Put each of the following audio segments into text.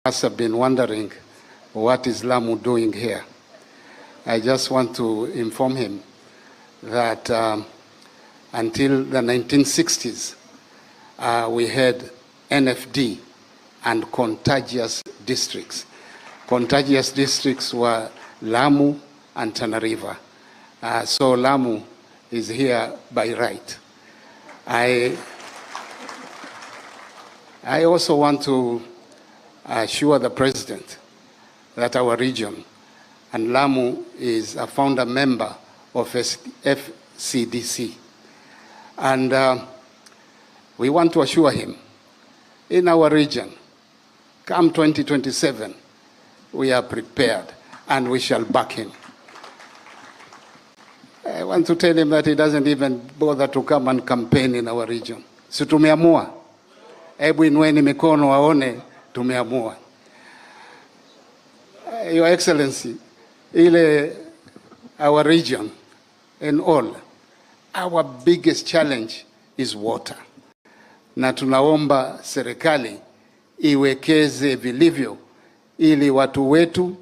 must have been wondering, what is Lamu doing here? I just want to inform him that until the 1960s, we had NFD and contagious districts. Contagious districts were Lamu and Tana River. So Lamu is here by right. I also want to assure the President that our region, and Lamu is a founder member of FCDC. And we want to assure him, in our region, come 2027, we are prepared and we shall back him. I want to tell him that he doesn't even bother to come and campaign in our region. Si tumeamua. Hebu inueni mikono waone tumeamua. Your Excellency, our region and all, our biggest challenge is water. Na tunaomba serikali iwekeze vilivyo ili watu wetu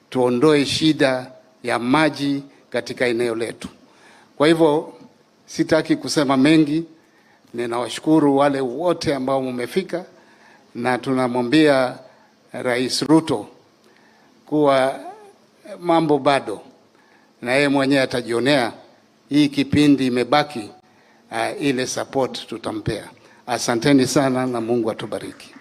tuondoe shida ya maji katika eneo letu. Kwa hivyo sitaki kusema mengi, ninawashukuru wale wote ambao mmefika, na tunamwambia Rais RUTO kuwa mambo bado, na yeye mwenyewe atajionea hii kipindi imebaki, ile support tutampea. Asanteni sana na Mungu atubariki.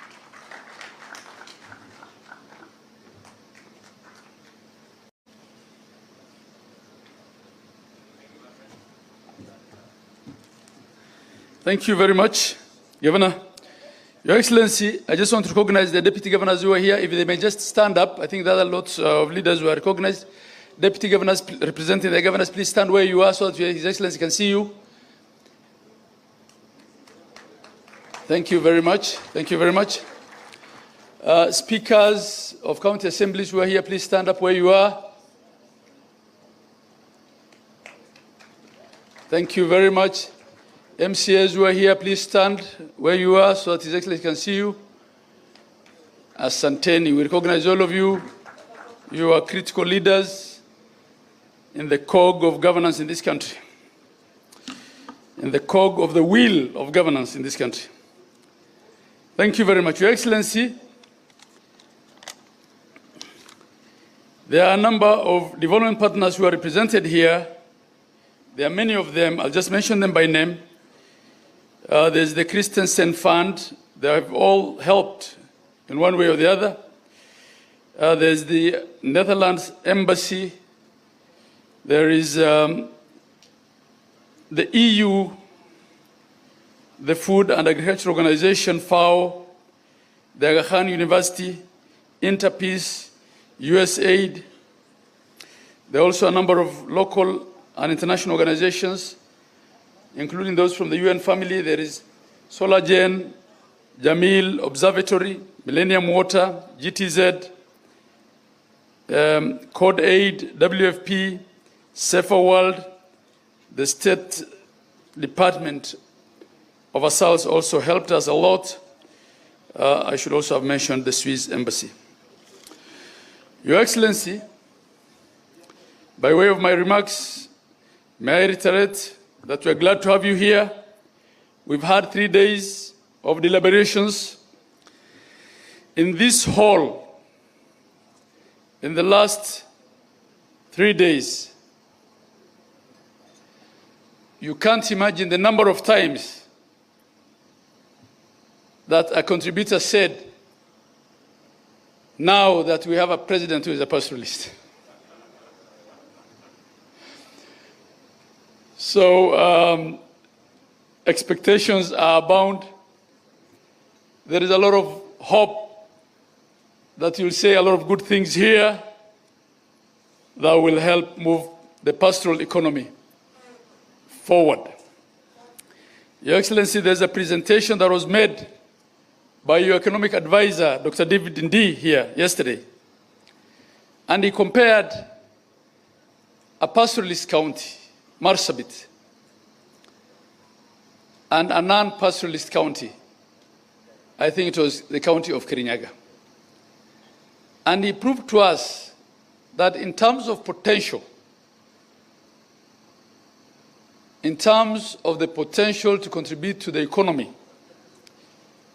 Thank you very much, Governor. Your Excellency, I just want to recognize the Deputy Governors who are here. If they may just stand up. I think there are lots of leaders who are recognized. Deputy Governors representing the Governors, please stand where you are so that His Excellency can see you. Thank you very much. Thank you very much. Speakers of county assemblies who are here, please stand up where you are. Thank you very much. MCAs who are here, please stand where you are so that His Excellency can see you. Asanteni, we recognize all of you. You are critical leaders in the cog of governance in this country, in the cog of the wheel of governance in this country. Thank you very much. Your Excellency, there are a number of development partners who are represented here. There are many of them. I'll just mention them by name. There's the Christensen Fund. They have all helped in one way or the other. There's the Netherlands Embassy. There is the EU, the Food and Agriculture Organization, FAO, the Aga Khan University, Interpeace, USAID. There are also a number of local and international organizations, including those from the UN family. There is SolarGen, Jamil Observatory, Millennium Water, GTZ, Code Aid, WFP, Safer World. The State Department of Assaults also helped us a lot. I should also have mentioned the Swiss Embassy. Your Excellency, by way of my remarks, may I reiterate that we are glad to have you here. We've had 3 days of deliberations in this hall. In the last 3 days, you can't imagine the number of times that a contributor said, now that we have a president who is a pastoralist. So expectations are abound. There is a lot of hope that you'll say a lot of good things here that will help move the pastoral economy forward. Your Excellency, there's a presentation that was made by your economic advisor, Dr. David Ndi, here yesterday. And he compared a pastoralist county, Marsabit, and a non-pastoralist county. I think it was the county of Kirinyaga. And he proved to us that in terms of potential, in terms of the potential to contribute to the economy,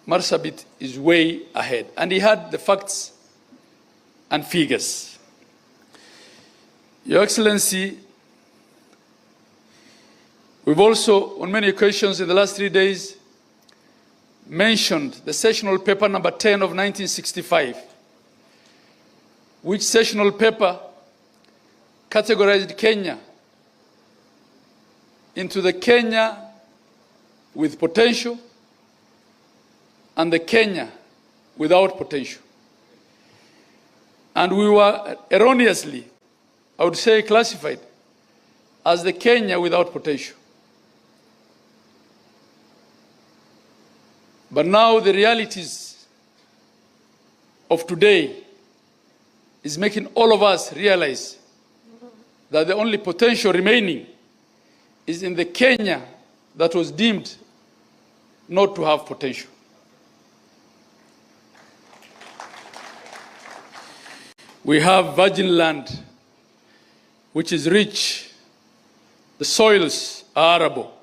Marsabit is way ahead. And he had the facts and figures. Your Excellency, we've also, on many occasions in the last 3 days, mentioned the sessional paper number 10 of 1965, which sessional paper categorized Kenya into the Kenya with potential and the Kenya without potential. And we were erroneously, I would say, classified as the Kenya without potential. But now the realities of today is making all of us realize that the only potential remaining is in the Kenya that was deemed not to have potential. We have virgin land, which is rich. The soils are arable.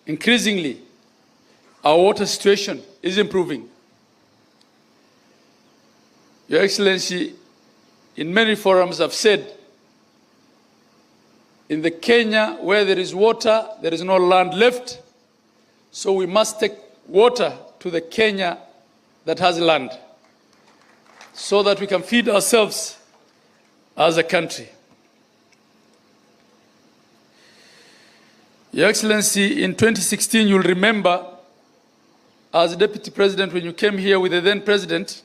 Increasingly, our water situation is improving. Your Excellency, in many forums I've said, in the Kenya where there is water, there is no land left, so we must take water to the Kenya that has land, so that we can feed ourselves as a country. Your Excellency, in 2016, you'll remember, as Deputy President, when you came here with the then President,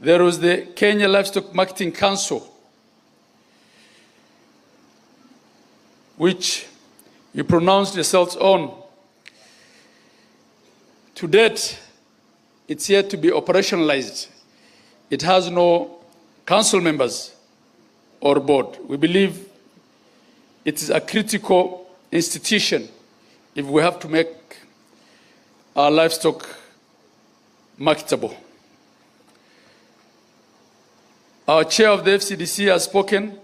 there was the Kenya Livestock Marketing Council, which you pronounced yourselves on. To date, it's yet to be operationalized. It has no council members or board. We believe it is a critical institution if we have to make our livestock marketable. Our chair of the FCDC has spoken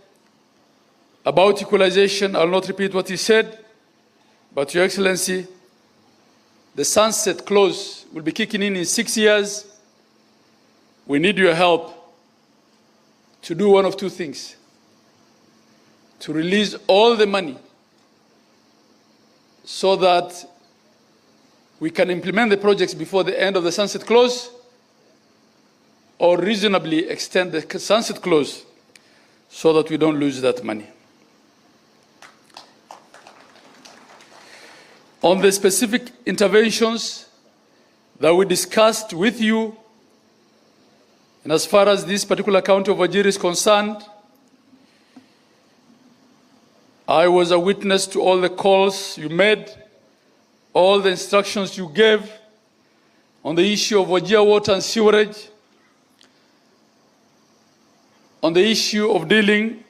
about equalization. I'll not repeat what he said, but Your Excellency, the sunset clause will be kicking in 6 years. We need your help to do one of two things: to release all the money so that we can implement the projects before the end of the sunset clause, or reasonably extend the sunset clause so that we don't lose that money. On the specific interventions that we discussed with you, and as far as this particular county of Wajir is concerned, I was a witness to all the calls you made, all the instructions you gave on the issue of Wajir water and sewerage, on the issue of dealing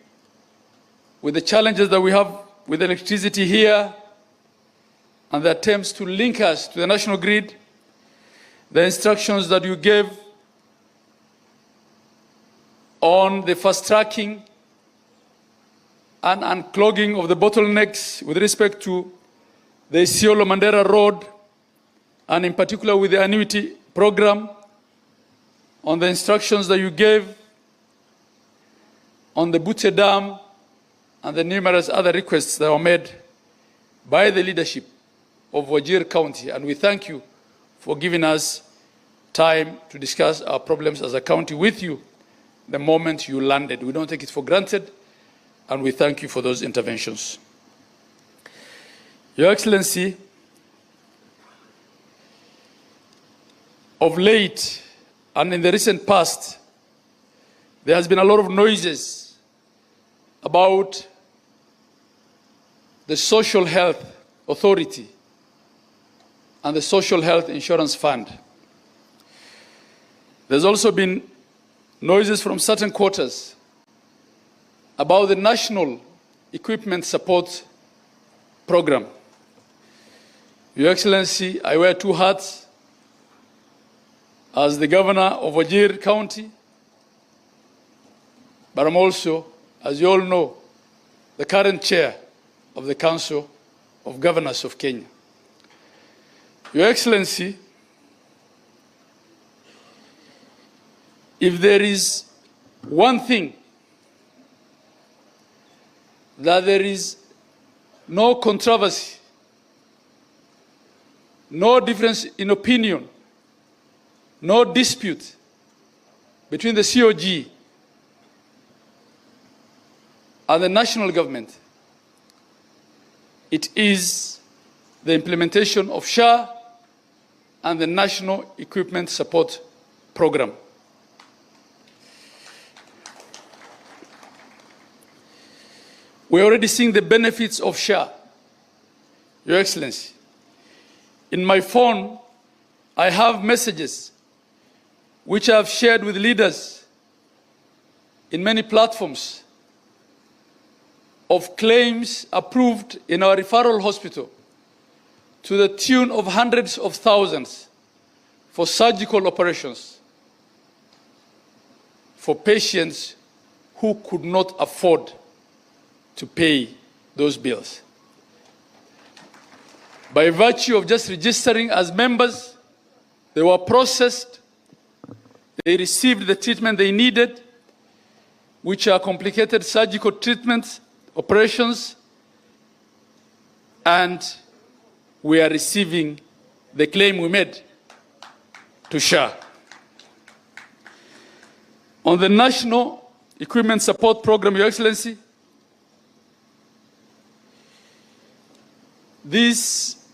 with the challenges that we have with electricity here, and the attempts to link us to the national grid, the instructions that you gave on the fast tracking and unclogging of the bottlenecks with respect to the Isiolo-Mandera Road, and in particular with the annuity program, on the instructions that you gave on the Bute Dam, and the numerous other requests that were made by the leadership of Wajir County. And we thank you for giving us time to discuss our problems as a county with you the moment you landed. We don't take it for granted, and we thank you for those interventions. Your Excellency, of late and in the recent past, there has been a lot of noises about the Social Health Authority and the Social Health Insurance Fund. There's also been noises from certain quarters about the National Equipment Support Program. Your Excellency, I wear two hats as the Governor of Wajir County but I'm also, as you all know, the current chair of the Council of Governors of Kenya. Your Excellency, if there is one thing that there is no controversy, no difference in opinion, no dispute between the COG and the national government, it is the implementation of SHA and the National Equipment Support Program. We're already seeing the benefits of SHA, Your Excellency. In my phone, I have messages which I have shared with leaders in many platforms of claims approved in our referral hospital to the tune of hundreds of thousands for surgical operations for patients who could not afford to pay those bills. By virtue of just registering as members, they were processed, they received the treatment they needed, which are complicated surgical treatments, operations, and we are receiving the claim we made to SHA. On the National Equipment Support Program, Your Excellency, this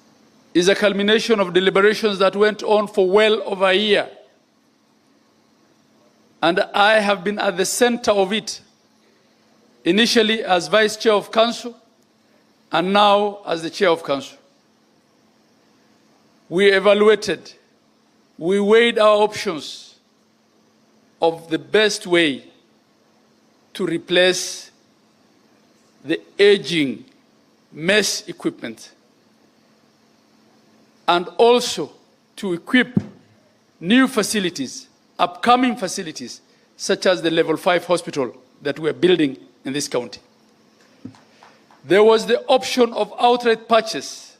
is a culmination of deliberations that went on for well over a year. And I have been at the center of it, initially as Vice Chair of Council, and now as the Chair of Council. We evaluated, we weighed our options of the best way to replace the aging mesh equipment, and also to equip new facilities, upcoming facilities, such as the Level 5 hospital that we're building in this county. There was the option of outright purchase,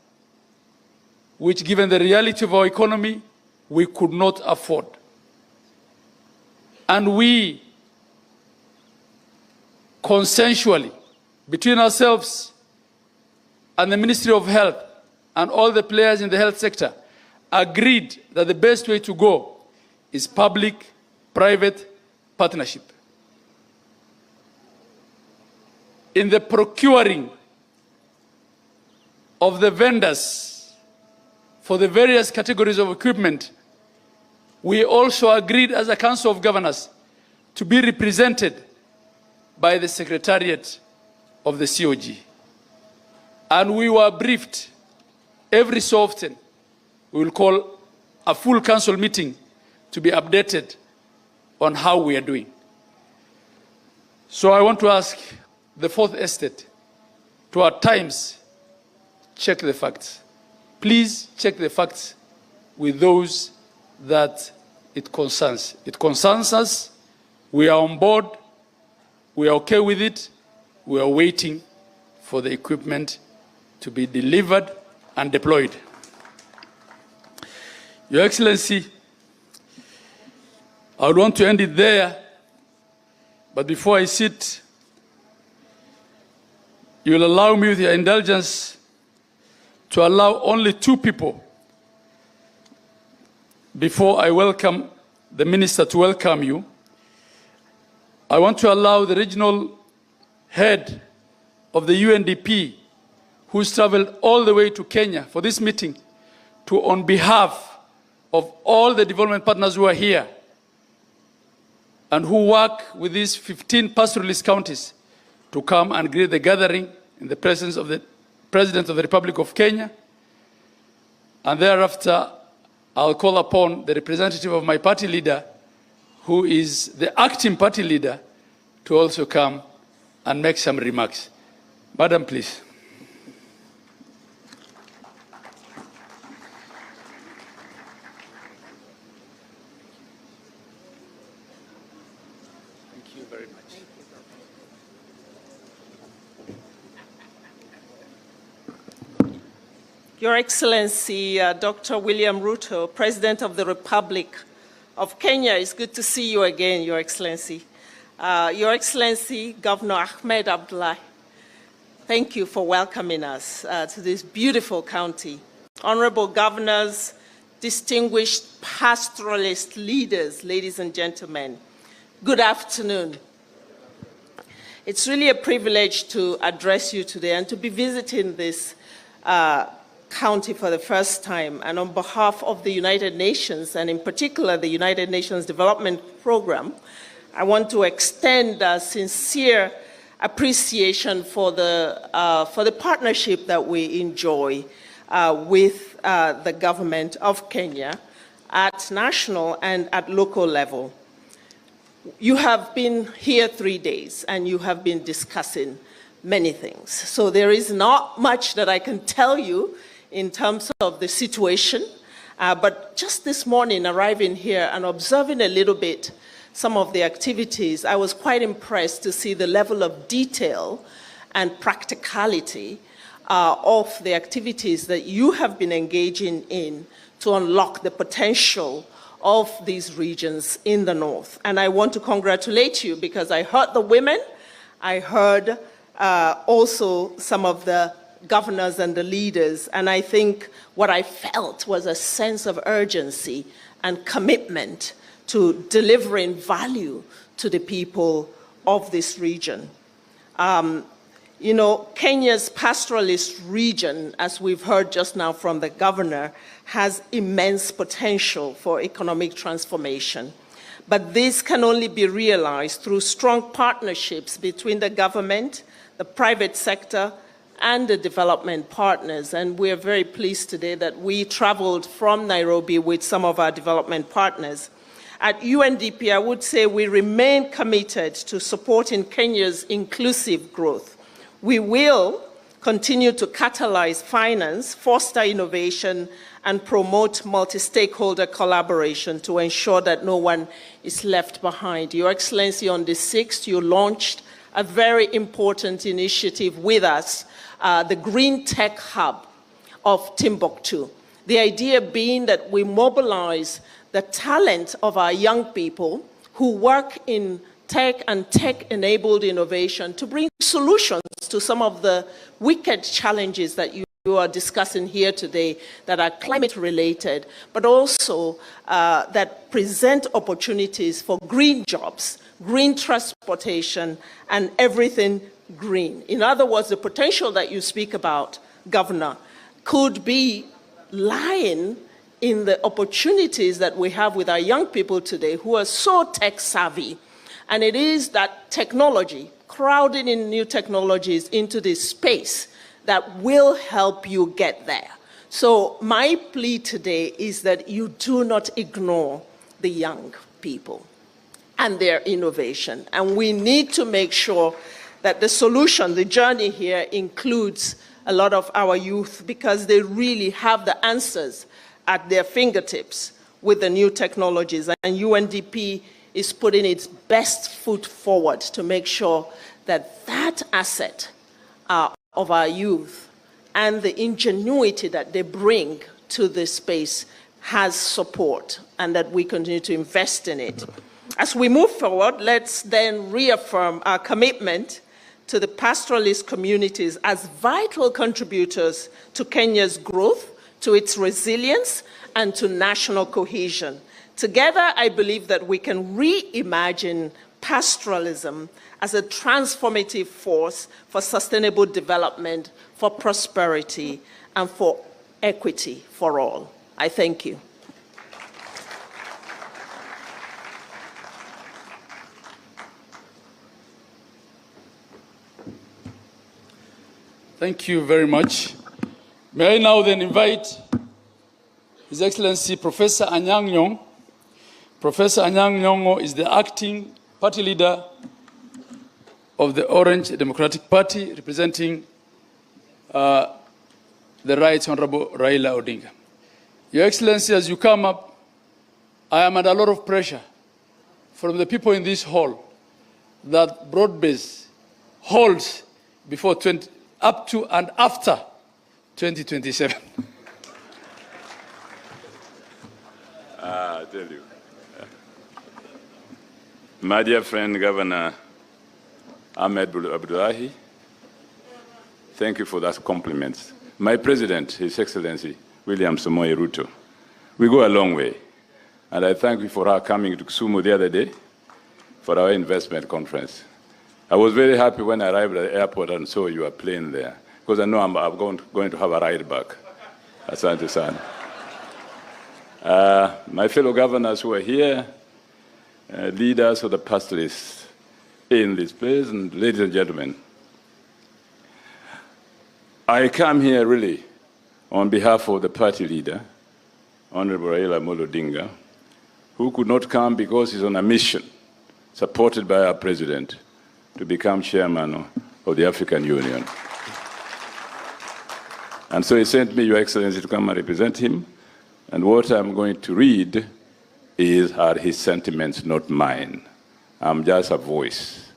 which, given the reality of our economy, we could not afford. And we, consensually, between ourselves and the Ministry of Health and all the players in the health sector, agreed that the best way to go is public-private partnership. In the procuring of the vendors for the various categories of equipment, we also agreed as a Council of Governors to be represented by the Secretariat of the COG. And we were briefed every so often. We will call a full council meeting to be updated on how we are doing. So I want to ask the Fourth Estate to at times check the facts. Please check the facts with those that it concerns. It concerns us. We are on board. We are okay with it. We are waiting for the equipment to be delivered and deployed. Your Excellency, I would want to end it there, but before I sit, you will allow me, with your indulgence, to allow only two people before I welcome the Minister to welcome you. I want to allow the regional head of the UNDP, who's traveled all the way to Kenya for this meeting, to, on behalf of all the development partners who are here and who work with these 15 pastoralist counties, to come and greet the gathering in the presence of the President of the Republic of Kenya. And thereafter, I'll call upon the representative of my party leader, who is the acting party leader, to also come and make some remarks. Madam, please. you very much. Your Excellency, Dr. William Ruto, President of the Republic of Kenya, it's good to see you again, Your Excellency. Your Excellency, Governor Ahmed Abdullahi, thank you for welcoming us to this beautiful county. Honorable governors, distinguished pastoralist leaders, ladies and gentlemen, good afternoon. It's really a privilege to address you today and to be visiting this county for the first time. And on behalf of the United Nations, and in particular the United Nations Development Program, I want to extend a sincere appreciation for the partnership that we enjoy with the government of Kenya at national and at local level. You have been here 3 days and you have been discussing many things. So there is not much that I can tell you in terms of the situation, but just this morning arriving here and observing a little bit some of the activities, I was quite impressed to see the level of detail and practicality of the activities that you have been engaging in to unlock the potential of these regions in the north. And I want to congratulate you because I heard the women, I heard also some of the governors and the leaders, and I think what I felt was a sense of urgency and commitment to delivering value to the people of this region. You know, Kenya's pastoralist region, as we've heard just now from the governor, has immense potential for economic transformation. But this can only be realized through strong partnerships between the government, the private sector, and the development partners. And we are very pleased today that we traveled from Nairobi with some of our development partners. At UNDP, I would say we remain committed to supporting Kenya's inclusive growth. We will continue to catalyze finance, foster innovation, and promote multi-stakeholder collaboration to ensure that no one is left behind. Your Excellency, on the 6th, you launched a very important initiative with us, the Green Tech Hub of Timbuktu. The idea being that we mobilize the talent of our young people who work in tech and tech-enabled innovation to bring solutions to some of the wicked challenges that you are discussing here today that are climate-related, but also that present opportunities for green jobs, green transportation, and everything green. In other words, the potential that you speak about, Governor, could be lying in the opportunities that we have with our young people today who are so tech-savvy. And it is that technology, crowding in new technologies into this space, that will help you get there. So my plea today is that you do not ignore the young people and their innovation. And we need to make sure that the solution, the journey here includes a lot of our youth because they really have the answers at their fingertips with the new technologies. And UNDP is putting its best foot forward to make sure that that asset of our youth and the ingenuity that they bring to this space has support and that we continue to invest in it. As we move forward, let's then reaffirm our commitment to the pastoralist communities as vital contributors to Kenya's growth, to its resilience, and to national cohesion. Together, I believe that we can reimagine pastoralism as a transformative force for sustainable development, for prosperity, and for equity for all. I thank you. Thank you very much. May I now then invite His Excellency Professor Anyang' Nyong'o. Professor Anyang' Nyong'o is the acting party leader of the Orange Democratic Party, representing the Right Honorable Raila Odinga. Your Excellency, as you come up, I am under a lot of pressure from the people in this hall that broad-based holds before up to and after 2027. I tell you. My dear friend, Governor Ahmed Abdullahi, thank you for that compliment. My President, His Excellency William Samoei Ruto, we go a long way. And I thank you for her coming to Kisumu the other day for our investment conference. I was very happy when I arrived at the airport and saw your plane there, because I know I'm going to have a ride back. Asante sana. My fellow governors who are here, leaders of the pastoralists in this place, and ladies and gentlemen, I come here really on behalf of the party leader, Honorable Raila Amolo Odinga, who could not come because he's on a mission supported by our president to become chairman of the African Union. And so he sent me, Your Excellency, to come and represent him. And what I'm going to read are his sentiments, not mine. I'm just a voice.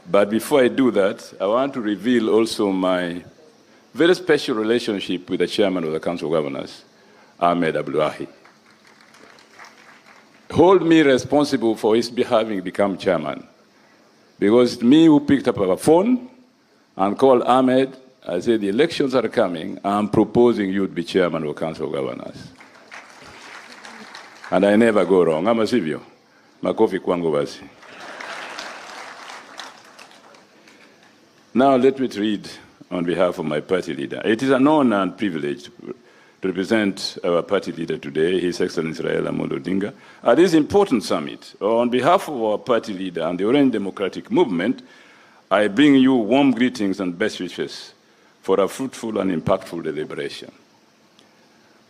But before I do that, I want to reveal also my very special relationship with the chairman of the Council of Governors, Ahmed Abdullahi. Hold me responsible for his having become chairman, because it's me who picked up a phone and called Ahmed. I said, the elections are coming. I'm proposing you to be chairman of the Council of Governors. And I never go wrong. Ama sivyo? Makofi kwangu basi. Now let me read on behalf of my party leader. It is an honor and privilege to represent our party leader today, His Excellency Raila Amolo Odinga, at this important summit. On behalf of our party leader and the Orange Democratic Movement, I bring you warm greetings and best wishes for a fruitful and impactful deliberation.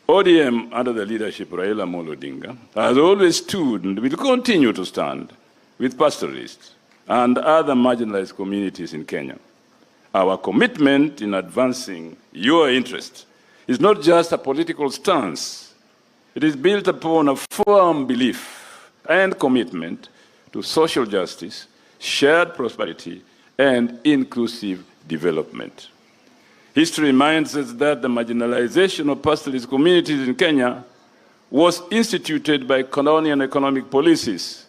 ODM, under the leadership of Raila Amolo Odinga, has always stood and will continue to stand with pastoralists and other marginalized communities in Kenya. Our commitment in advancing your interests is not just a political stance. It is built upon a firm belief and commitment to social justice, shared prosperity, and inclusive development. History reminds us that the marginalization of pastoralist communities in Kenya was instituted by colonial economic policies,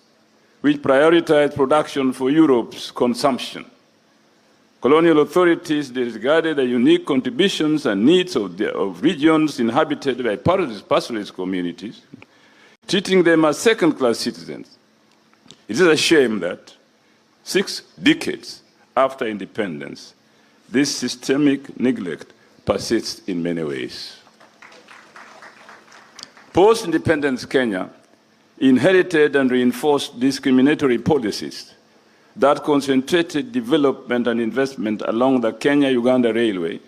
which prioritized production for Europe's consumption. Colonial authorities disregarded the unique contributions and needs of regions inhabited by pastoralist communities, treating them as second-class citizens. It is a shame that 6 decades after independence, this systemic neglect persists in many ways. Post-independence Kenya inherited and reinforced discriminatory policies that concentrated development and investment along the Kenya-Uganda Railway,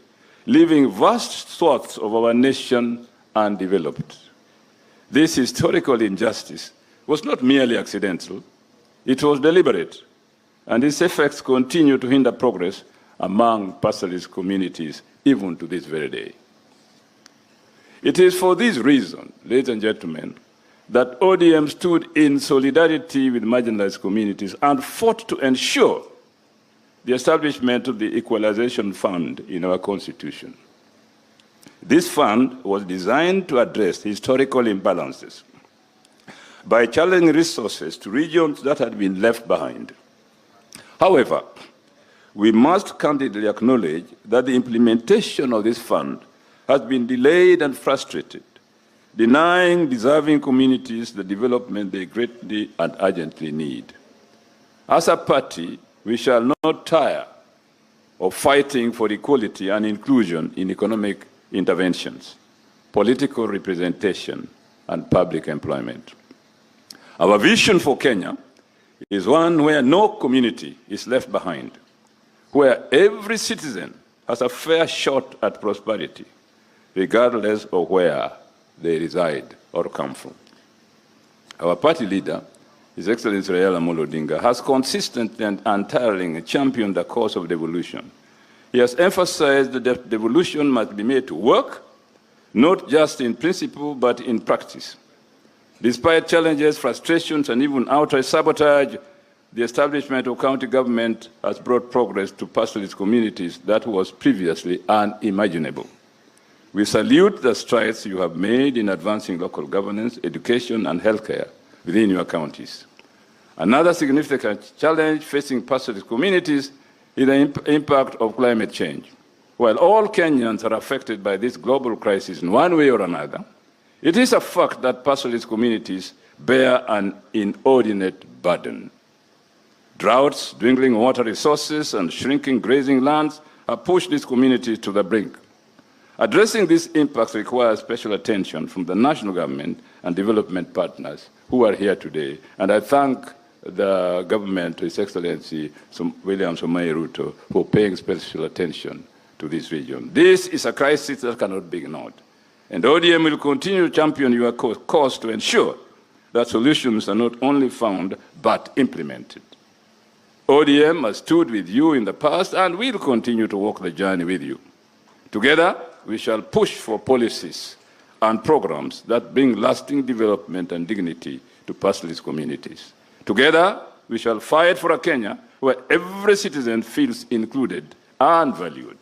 leaving vast swaths of our nation undeveloped. This historical injustice was not merely accidental, it was deliberate, and its effects continue to hinder progress among pastoralist communities even to this very day. It is for this reason, ladies and gentlemen, that ODM stood in solidarity with marginalized communities and fought to ensure the establishment of the Equalization Fund in our Constitution. This fund was designed to address historical imbalances by channeling resources to regions that had been left behind. However, we must candidly acknowledge that the implementation of this fund has been delayed and frustrated, denying deserving communities the development they greatly and urgently need. As a party, we shall not tire of fighting for equality and inclusion in economic interventions, political representation, and public employment. Our vision for Kenya is one where no community is left behind, where every citizen has a fair shot at prosperity, regardless of where they reside or come from. Our party leader, His Excellency Raila Amolo Odinga, has consistently and untiringly championed the cause of devolution. He has emphasized that devolution must be made to work, not just in principle, but in practice. Despite challenges, frustrations, and even outright sabotage, the establishment of county government has brought progress to pastoralist communities that was previously unimaginable. We salute the strides you have made in advancing local governance, education, and healthcare within your counties. Another significant challenge facing pastoralist communities is the impact of climate change. While all Kenyans are affected by this global crisis in one way or another, it is a fact that pastoralist communities bear an inordinate burden. Droughts, dwindling water resources, and shrinking grazing lands have pushed these communities to the brink. Addressing these impacts requires special attention from the national government and development partners who are here today, and I thank the government, His Excellency William RUTO, for paying special attention to this region. This is a crisis that cannot be ignored, and ODM will continue to champion your cause to ensure that solutions are not only found but implemented. ODM has stood with you in the past and will continue to walk the journey with you. Together, we shall push for policies and programs that bring lasting development and dignity to pastoralist communities. Together, we shall fight for a Kenya where every citizen feels included and valued.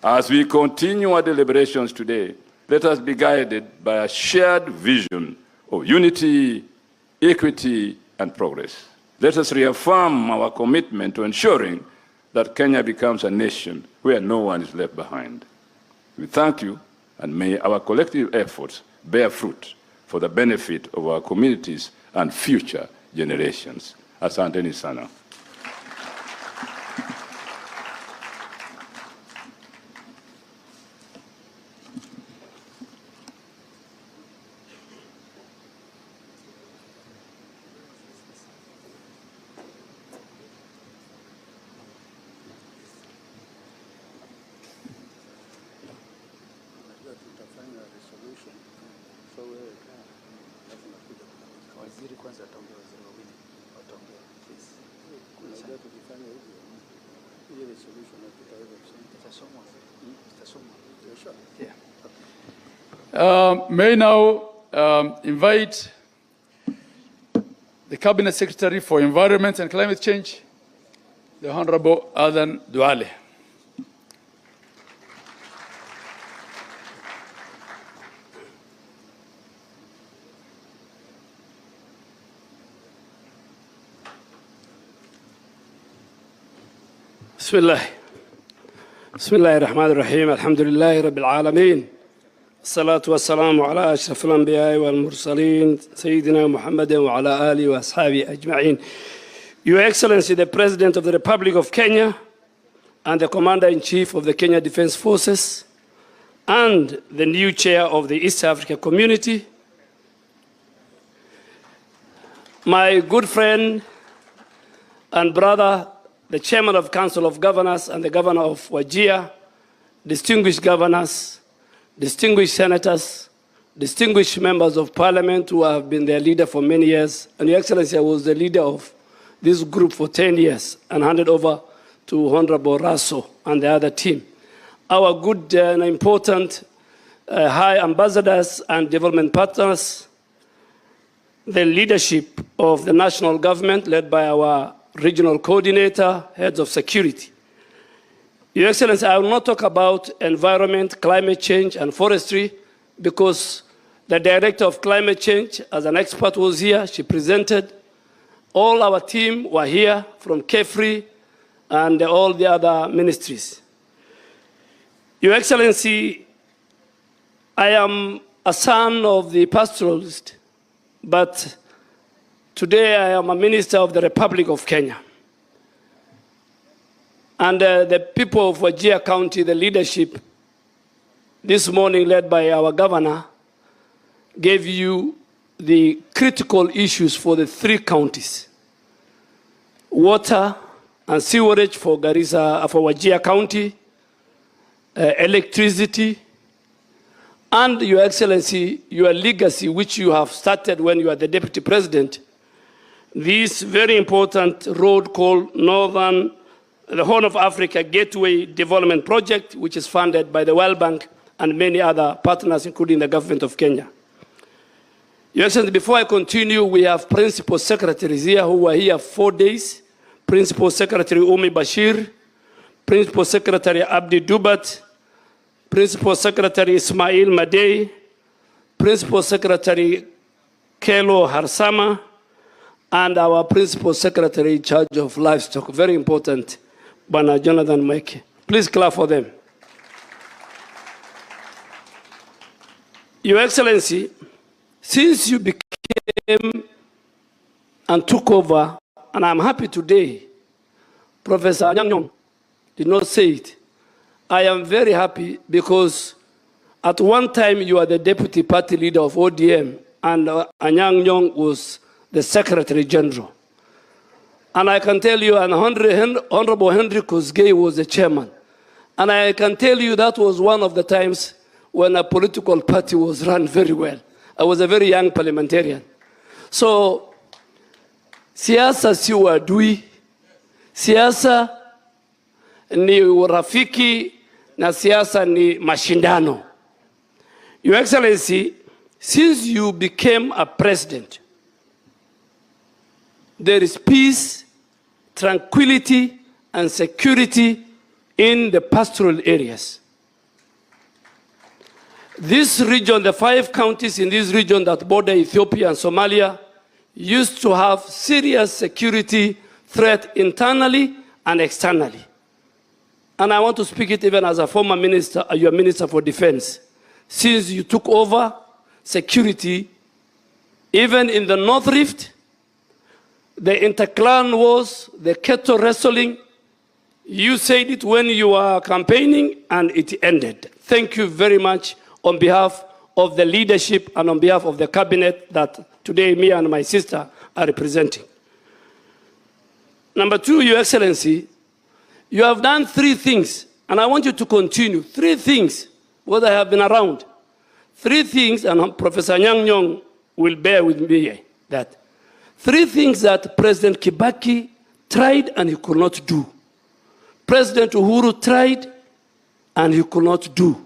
As we continue our deliberations today, let us be guided by a shared vision of unity, equity, and progress. Let us reaffirm our commitment to ensuring that Kenya becomes a nation where no one is left behind. We thank you, and may our collective efforts bear fruit for the benefit of our communities and future generations. Asanteni sana. May now invite the Cabinet Secretary for Environment and Climate Change, the Honorable Adan Duale. بسم الله الرحمن الرحيم الحمد لله رب العالمين الصلاة والسلام على أشرف الأنبياء والمرسلين سيدنا محمد وعلى آله وأصحابه أجمعين. Your Excellency, the President of the Republic of Kenya and the Commander-in-Chief of the Kenya Defense Forces and the new Chair of the East Africa Community, my good friend and brother, the Chairman of Council of Governors and the Governor of Wajir, distinguished governors, distinguished senators, distinguished members of parliament who have been their leader for many years. And Your Excellency, I was the leader of this group for 10 years and handed over to Honorable Raso and the other team. Our good and important high ambassadors and development partners, the leadership of the national government led by our regional coordinator, heads of security. Your Excellency, I will not talk about environment, climate change, and forestry because the Director of Climate Change, as an expert, was here. She presented. All our team were here from KEFRI and all the other ministries. Your Excellency, I am a son of the pastoralist, but today I am a minister of the Republic of Kenya. And the people of Wajir County, the leadership, this morning led by our governor, gave you the critical issues for the 3 counties. Water and sewerage for Garissa, for Wajir County, electricity, and Your Excellency, your legacy, which you have started when you are the Deputy President, this very important road called the Horn of Africa Gateway Development Project, which is funded by the World Bank and many other partners, including the government of Kenya. Your Excellency, before I continue, we have principal secretaries here who were here 4 days. Principal Secretary Umi Bashir, Principal Secretary Abdi Dubat, Principal Secretary Ismail Madej, Principal Secretary Kelo Harsama, and our Principal Secretary in charge of livestock. Very important, Bana Jonathan Mike. Please clap for them. Your Excellency, since you became and took over, and I'm happy today, Professor Anyang did not say it. I am very happy because at one time you were the deputy party leader of ODM and Anyang was the Secretary General. And I can tell you, and Honorable Henry Kosgei was the chairman. And I can tell you that was one of the times when a political party was run very well. I was a very young parliamentarian. So, siasa si uadui, siasa ni urafiki, na siasa ni mashindano. Your Excellency, since you became a president, there is peace, tranquility, and security in the pastoral areas. This region, the 5 counties in this region that border Ethiopia and Somalia, used to have serious security threat internally and externally. And I want to speak it even as a former minister, your Minister for Defense. Since you took over security, even in the North Rift, the interclan wars, the cattle wrestling, you said it when you were campaigning and it ended. Thank you very much on behalf of the leadership and on behalf of the cabinet that today me and my sister are representing. Number 2, Your Excellency, you have done 3 things, and I want you to continue. 3 things, what I have been around. 3 things, and Professor Nyang will bear with me that. 3 things that President Kibaki tried and he could not do. President Uhuru tried and he could not do.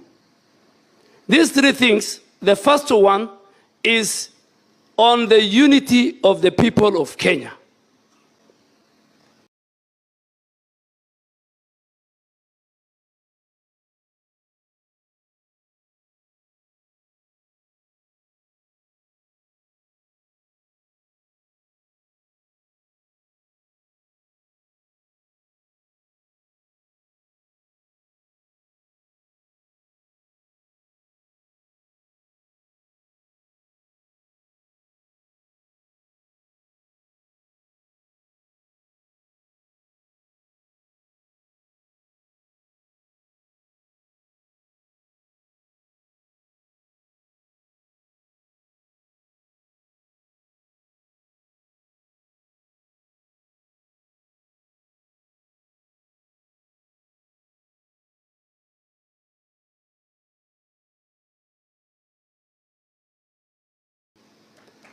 These 3 things, the first one is on the unity of the people of Kenya.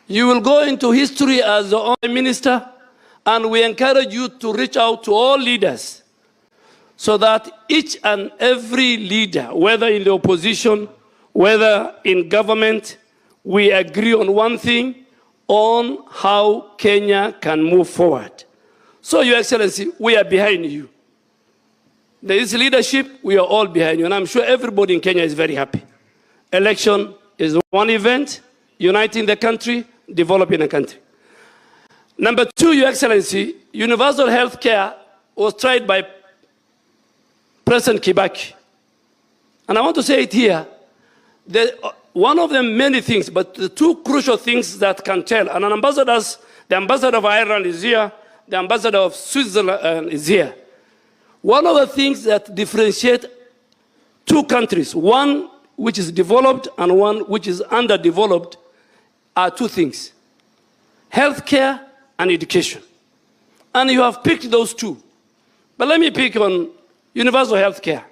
You will go into history as the only minister, and we encourage you to reach out to all leaders so that each and every leader, whether in the opposition, whether in government, we agree on one thing, on how Kenya can move forward. So, Your Excellency, we are behind you. There is leadership, we are all behind you, and I'm sure everybody in Kenya is very happy. Election is one event, uniting the country, developing the country. Number 2, Your Excellency, universal health care was tried by President Kibaki. And I want to say it here, one of the many things, but the 2 crucial things that can tell, and the ambassador of Ireland is here, the ambassador of Switzerland is here. One of the things that differentiate 2 countries, one which is developed and one which is underdeveloped, are 2 things: healthcare and education. And you have picked those 2. But let me pick on universal healthcare.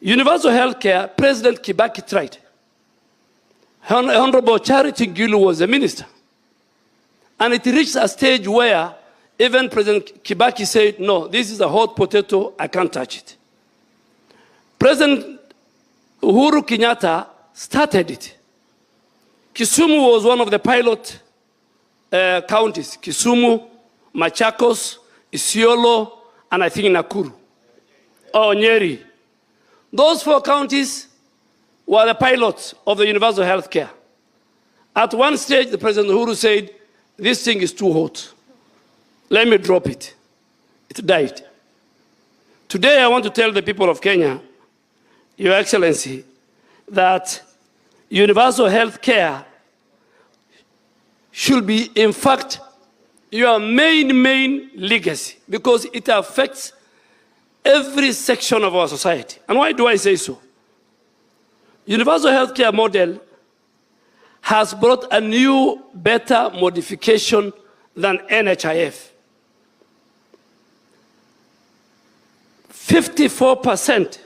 Universal healthcare, President Kibaki tried. Honorable Charity Gilu was the minister. And it reached a stage where even President Kibaki said, no, this is a hot potato, I can't touch it. President Uhuru Kenyatta started it. Kisumu was one of the pilot counties. Kisumu, Machakos, Isiolo, and I think Nakuru. Oh, Nyeri. Those 4 counties were the pilots of the universal health care. At one stage, the President Uhuru said, this thing is too hot. Let me drop it. It died. Today, I want to tell the people of Kenya, Your Excellency, that universal health care should be, in fact, your main legacy, because it affects every section of our society. And why do I say so? Universal health care model has brought a new, better modification than NHIF. 54%,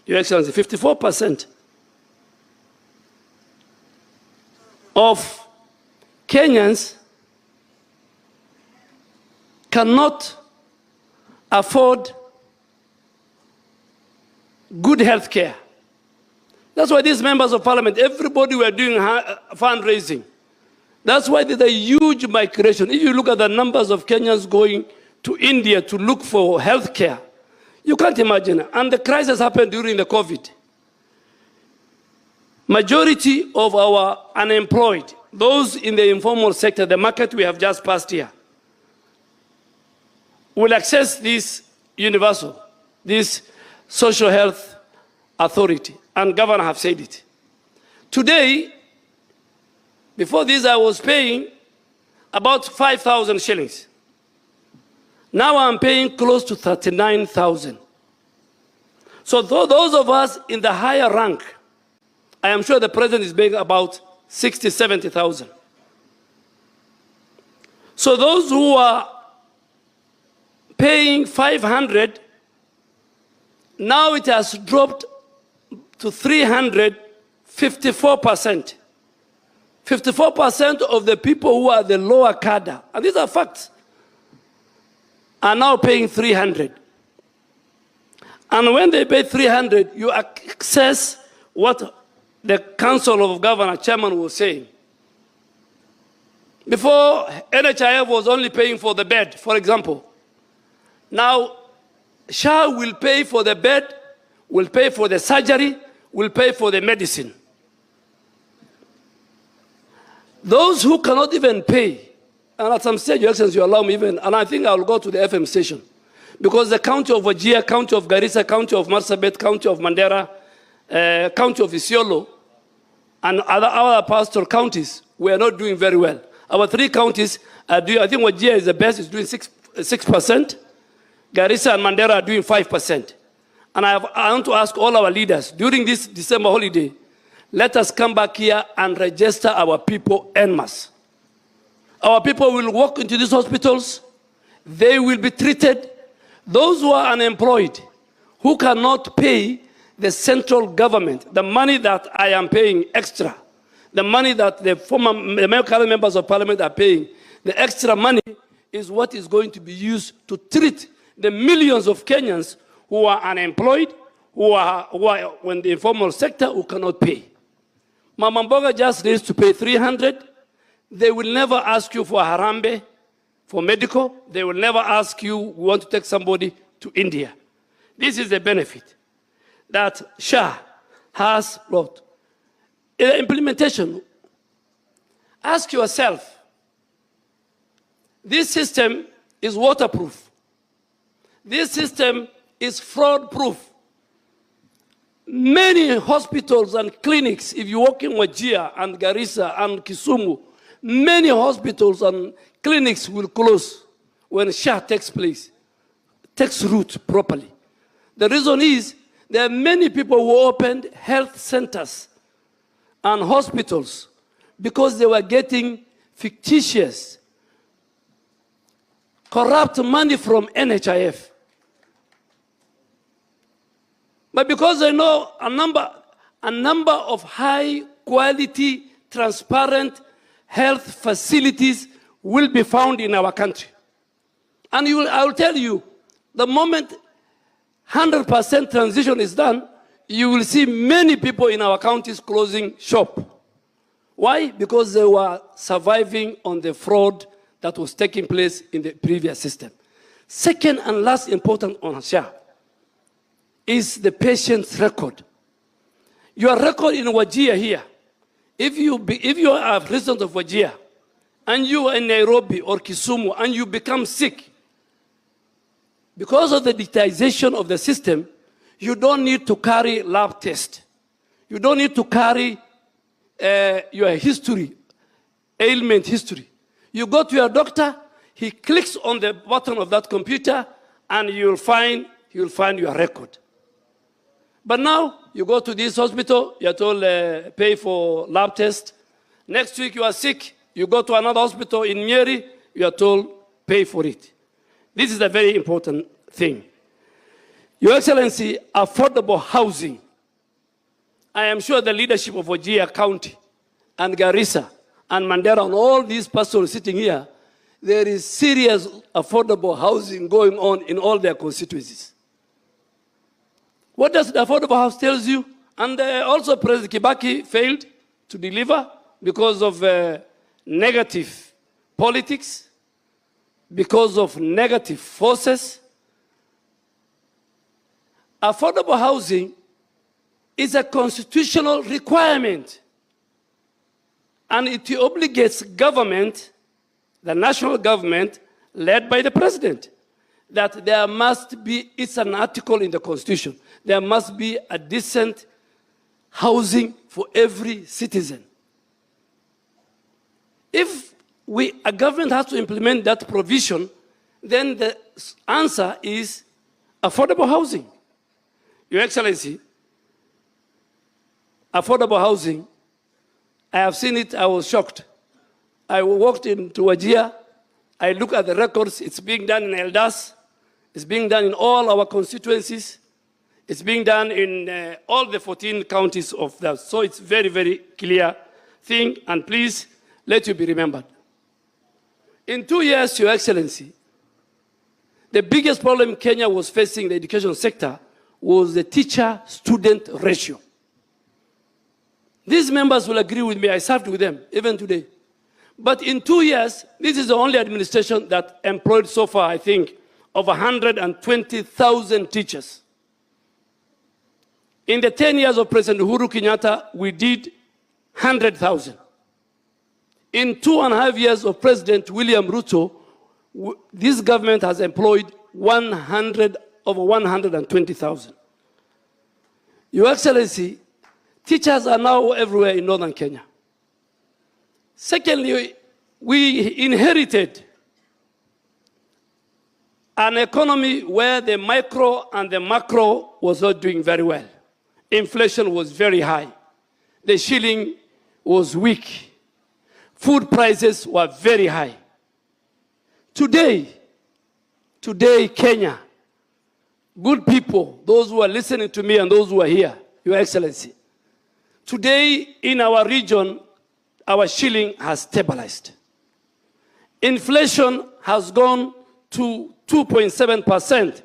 Your Excellency, 54% of Kenyans cannot afford good health care. That's why these members of parliament, everybody were doing fundraising. That's why there's a huge migration. If you look at the numbers of Kenyans going to India to look for health care, you can't imagine. And the crisis happened during the COVID. Majority of our unemployed, those in the informal sector, the market we have just passed here, will access this universal, this social health authority. And governor have said it. Today, before this, I was paying about 5,000 shillings. Now I'm paying close to 39,000. So those of us in the higher rank, I am sure the president is paying about 60, 70,000. So those who are paying 500, now it has dropped to 300, 54%. 54% of the people who are the lower cadre, and these are facts, are now paying 300. And when they pay 300, you access what the Council of Governors chairman was saying. Before, NHIF was only paying for the bed, for example. Now, SHA will pay for the bed, will pay for the surgery, will pay for the medicine. Those who cannot even pay, and at some stage, Your Excellency, you allow me even, and I think I'll go to the FM station, because the county of Wajir, county of Garissa, county of Marsabit, county of Mandera, county of Isiolo, and other pastoral counties were not doing very well. Our 3 counties are doing, I think Wajir is the best, is doing 6%. Garissa and Mandera are doing 5%. And I want to ask all our leaders, during this December holiday, let us come back here and register our people en masse. Our people will walk into these hospitals. They will be treated. Those who are unemployed, who cannot pay the central government, the money that I am paying extra, the money that the former members of parliament are paying, the extra money is what is going to be used to treat the millions of Kenyans who are unemployed, who are in the informal sector, who cannot pay. Mama Mboga just needs to pay 300. They will never ask you for Harambe, for medical. They will never ask you, we want to take somebody to India. This is the benefit that SHA has brought. In the implementation, ask yourself, this system is waterproof. This system is fraud-proof. Many hospitals and clinics, if you walk in Wajir and Garissa and Kisumu, many hospitals and clinics will close when SHA takes root properly. The reason is there are many people who opened health centers and hospitals because they were getting fictitious, corrupt money from NHIF. But because I know a number of high quality, transparent health facilities will be found in our country. And I will tell you, the moment 100% transition is done, you will see many people in our counties closing shop. Why? Because they were surviving on the fraud that was taking place in the previous system. Second and last important on SHA is the patient's record. Your record in Wajir here, if you are a resident of Wajir and you are in Nairobi or Kisumu and you become sick, because of the digitization of the system, you don't need to carry lab test. You don't need to carry your history, ailment history. You go to your doctor, he clicks on the button of that computer, and you'll find your record. But now, you go to this hospital, you're told pay for lab test. Next week, you are sick, you go to another hospital in Nyeri, you are told pay for it. This is a very important thing. Your Excellency, affordable housing. I am sure the leadership of Wajir County and Garissa and Mandera and all these pastors sitting here, there is serious affordable housing going on in all their constituencies. What does the affordable house tell you? And also President Kibaki failed to deliver because of negative politics, because of negative forces. Affordable housing is a constitutional requirement, and it obligates government, the national government, led by the president, that there must be, it's an article in the Constitution, there must be a decent housing for every citizen. If a government has to implement that provision, then the answer is affordable housing. Your Excellency, affordable housing, I have seen it, I was shocked. I walked into Wajir, I look at the records, it's being done in Eldas, it's being done in all our constituencies, it's being done in all the 14 counties of that. So it's very, very clear thing, and please let you be remembered. In 2 years, Your Excellency, the biggest problem Kenya was facing in the education sector was the teacher-student ratio. These members will agree with me, I served with them, even today. But in 2 years, this is the only administration that employed so far, I think, over 120,000 teachers. In the 10 years of President Uhuru Kenyatta, we did 100,000. In 2.5 years of President William Ruto, this government has employed over 120,000. Your Excellency, teachers are now everywhere in northern Kenya. Secondly, we inherited an economy where the micro and the macro was not doing very well. Inflation was very high. The shilling was weak. Food prices were very high. Today, Kenya, good people, those who are listening to me and those who are here, Your Excellency, today in our region, our shilling has stabilized. Inflation has gone to 2.7%.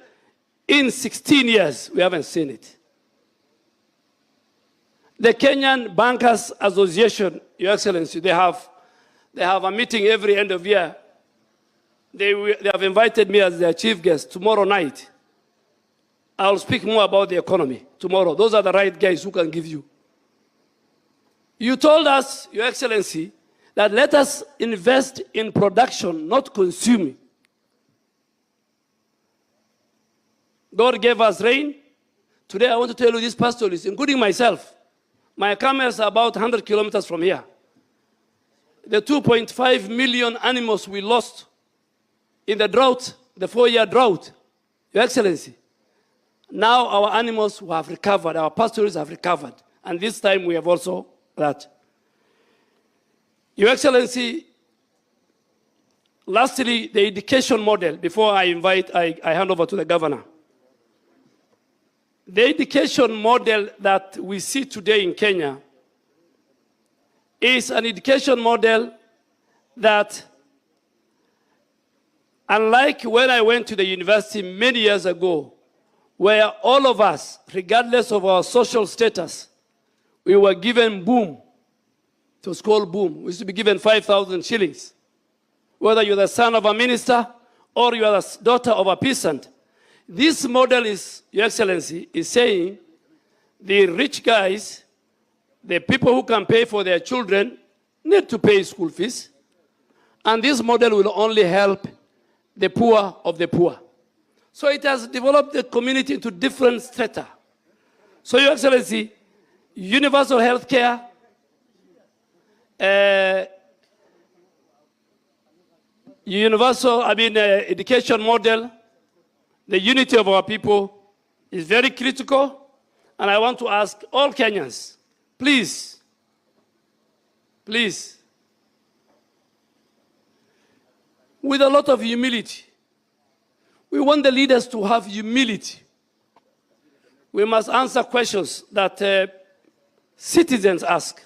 In 16 years, we haven't seen it. The Kenyan Bankers Association, Your Excellency, they have a meeting every end of year. They have invited me as their chief guest tomorrow night. I'll speak more about the economy tomorrow. Those are the right guys who can give you. You told us, Your Excellency, that let us invest in production, not consuming. God gave us rain. Today I want to tell you this pastoralists, including myself. My camels are about 100 kilometers from here. The 2.5 million animals we lost in the drought, the 4-year drought, Your Excellency, now our animals have recovered, our pastoralists have recovered, and this time we have also that. Your Excellency, lastly, the education model, before I hand over to the governor. The education model that we see today in Kenya is an education model that, unlike when I went to the university many years ago, where all of us, regardless of our social status, we were given boom It was called boom. We used to be given 5,000 shillings. Whether you're the son of a minister or you are the daughter of a peasant. This model is, Your Excellency, is saying the rich guys, the people who can pay for their children, need to pay school fees. And this model will only help the poor of the poor. So it has developed the community into different strata. So, Your Excellency, universal health care, education model, the unity of our people is very critical. And I want to ask all Kenyans, please, with a lot of humility, we want the leaders to have humility. We must answer questions that citizens ask,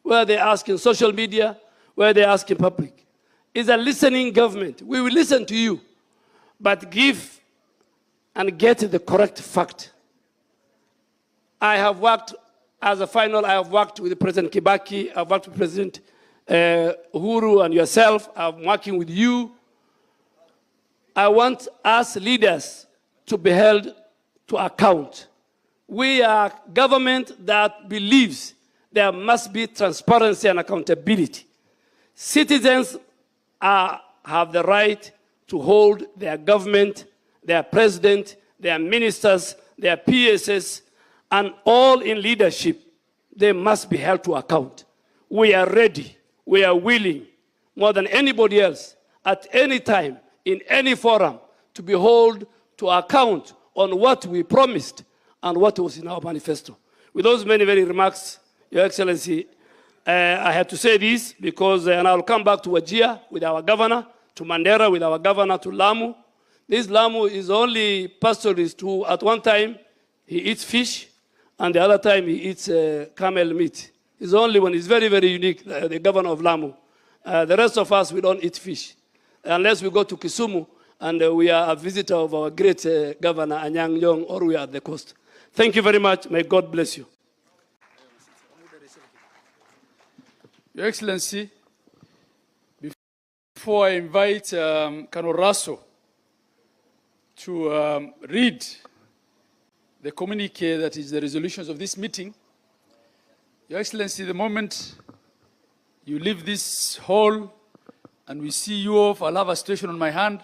whether they ask in social media, whether they ask in public. It's a listening government. We will listen to you, but give and get the correct fact. I have worked, as a final, I have worked with President Kibaki, I've worked with President Uhuru and yourself, I'm working with you. I want us leaders to be held to account. We are government that believes there must be transparency and accountability. Citizens have the right to hold their government, their president, their ministers, their PSs, and all in leadership. They must be held to account. We are ready, we are willing, more than anybody else, at any time, in any forum, to be held to account on what we promised and what was in our manifesto. With those many, many remarks, Your Excellency, I had to say this because, and I'll come back to Wajir with our governor, to Mandera with our governor, to Lamu. This Lamu is only pastoralist who, at one time, he eats fish, and the other time he eats camel meat. He's only one. He's very, very unique, the governor of Lamu. The rest of us, we don't eat fish, unless we go to Kisumu, and we are a visitor of our great governor, Anyang' Nyong'o, or we are at the coast. Thank you very much. May God bless you. Your Excellency, before I invite Colonel Raso to read the communique that is the resolutions of this meeting, Your Excellency, the moment you leave this hall and we see you off, I'll have a situation on my hand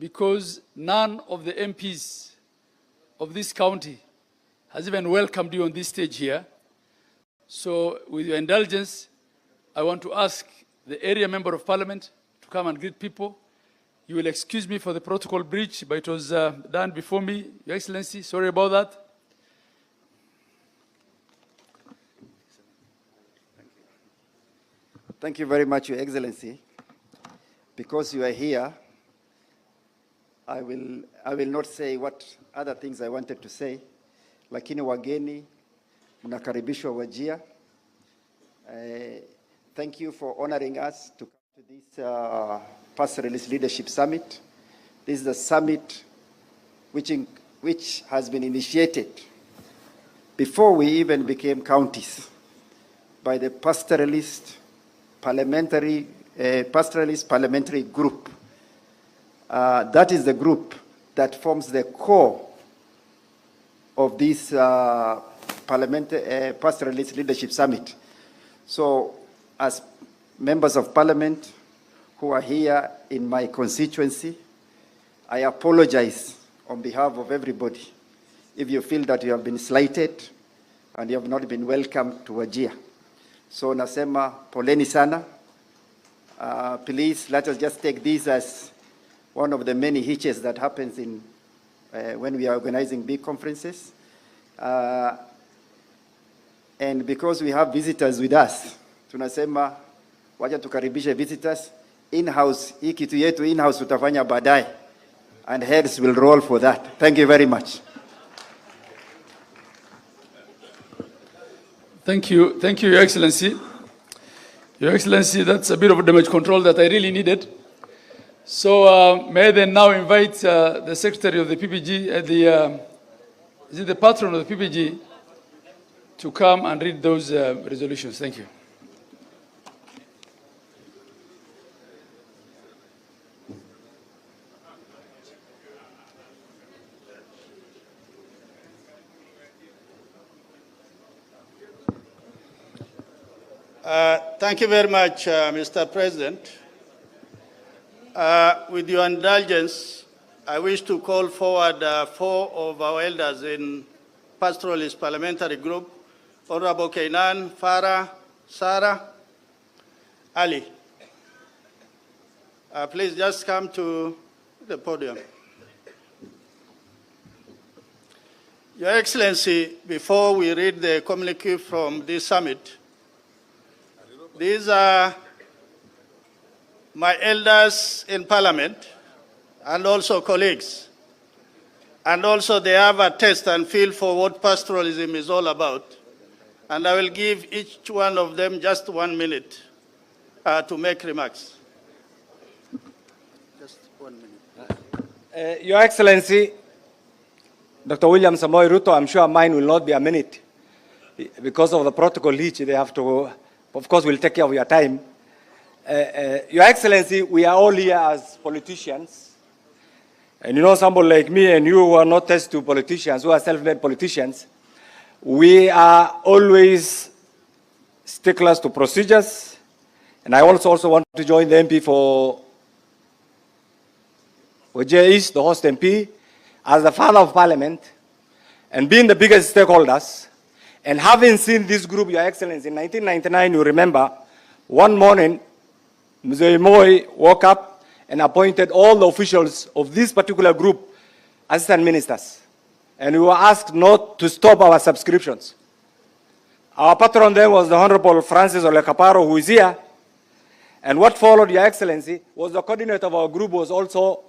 because none of the MPs of this county has even welcomed you on this stage here. So with your indulgence, I want to ask the area member of parliament to come and greet people. You will excuse me for the protocol breach, but it was done before me. Your Excellency, sorry about that. Thank you very much, Your Excellency. Because you are here, I will not say what other things I wanted to say, lakini wageni mnakaribishwa Wajir. Thank you for honoring us to come to this Pastoralist Leadership Summit. This is a summit which has been initiated before we even became counties by the Pastoralist Parliamentary Group. That is the group that forms the core of this Pastoralist Leadership Summit. So, as members of parliament who are here in my constituency, I apologize on behalf of everybody if you feel that you have been slighted and you have not been welcomed to Wajir. So, nasema poleni sana. Please, let us just take this as one of the many hitches that happens in when we are organizing big conferences. And because we have visitors with us, tunasema wacha tukaribishe visitors in-house. Hii kitu yetu in-house tutafanya baadaye, and heads will roll for that. Thank you very much. Thank you, Your Excellency. Your Excellency, that's a bit of damage control that I really needed. So may I then now invite the Secretary of the PPG, is it the patron of the PPG, to come and read those resolutions. Thank you. Thank you very much, Mr. President. With your indulgence, I wish to call forward 4 of our elders in Pastoralist Parliamentary Group, Honorable Kainan, Farah, Sarah, Ali. Please just come to the podium. Your Excellency, before we read the communique from this summit, these are my elders in Parliament and also colleagues. And also they have a taste and feel for what pastoralism is all about. And I will give each one of them just 1 minute to make remarks. Just 1 minute. Your Excellency, Dr. William Samoei Ruto, I'm sure mine will not be a minute. Because of the protocol each, they have to, of course, we'll take care of your time. Your Excellency, we are all here as politicians. And you know, somebody like me and you who are not test to politicians, who are self-made politicians, we are always sticklers to procedures. And I also want to join the MP for Wajir East, the host MP, as the father of Parliament, and being the biggest stakeholders, and having seen this group, Your Excellency, in 1999, you remember, one morning, Mzee Moi woke up and appointed all the officials of this particular group assistant ministers. And we were asked not to stop our subscriptions. Our patron then was the Honorable Francis Olekaparo, who is here. And what followed, Your Excellency, was the coordinator of our group was also,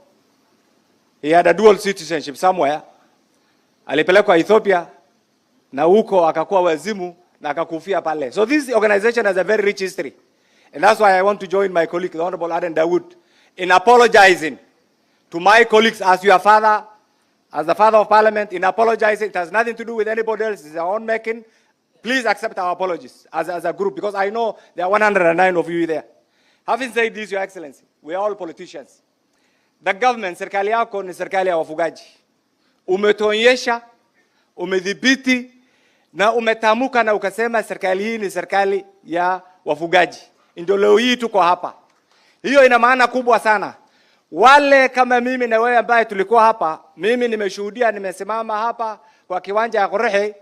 he had a dual citizenship somewhere. Alipelekwa Ethiopia, na huko akakuwa wazimu, na akakufia pale. So this organization has a very rich history. And that's why I want to join my colleague, the Honorable Aden Dawood, in apologizing to my colleagues as your father, as the father of Parliament, in apologizing. It has nothing to do with anybody else. It's our own making. Please accept our apologies as a group, because I know there are 109 of you there. Having said this, Your Excellency, we are all politicians. The government, serikali yako ni serikali ya wafugaji. Umetuonyesha, umedhibiti, na umetamuka na ukasema serikali hii ni serikali ya wafugaji. Ndio leo hii tuko hapa. Hiyo ina maana kubwa sana. Wale kama mimi na wewe ambaye tulikuwa hapa, mimi nimeshuhudia, nimesimama hapa kwa kiwanja ya Korehe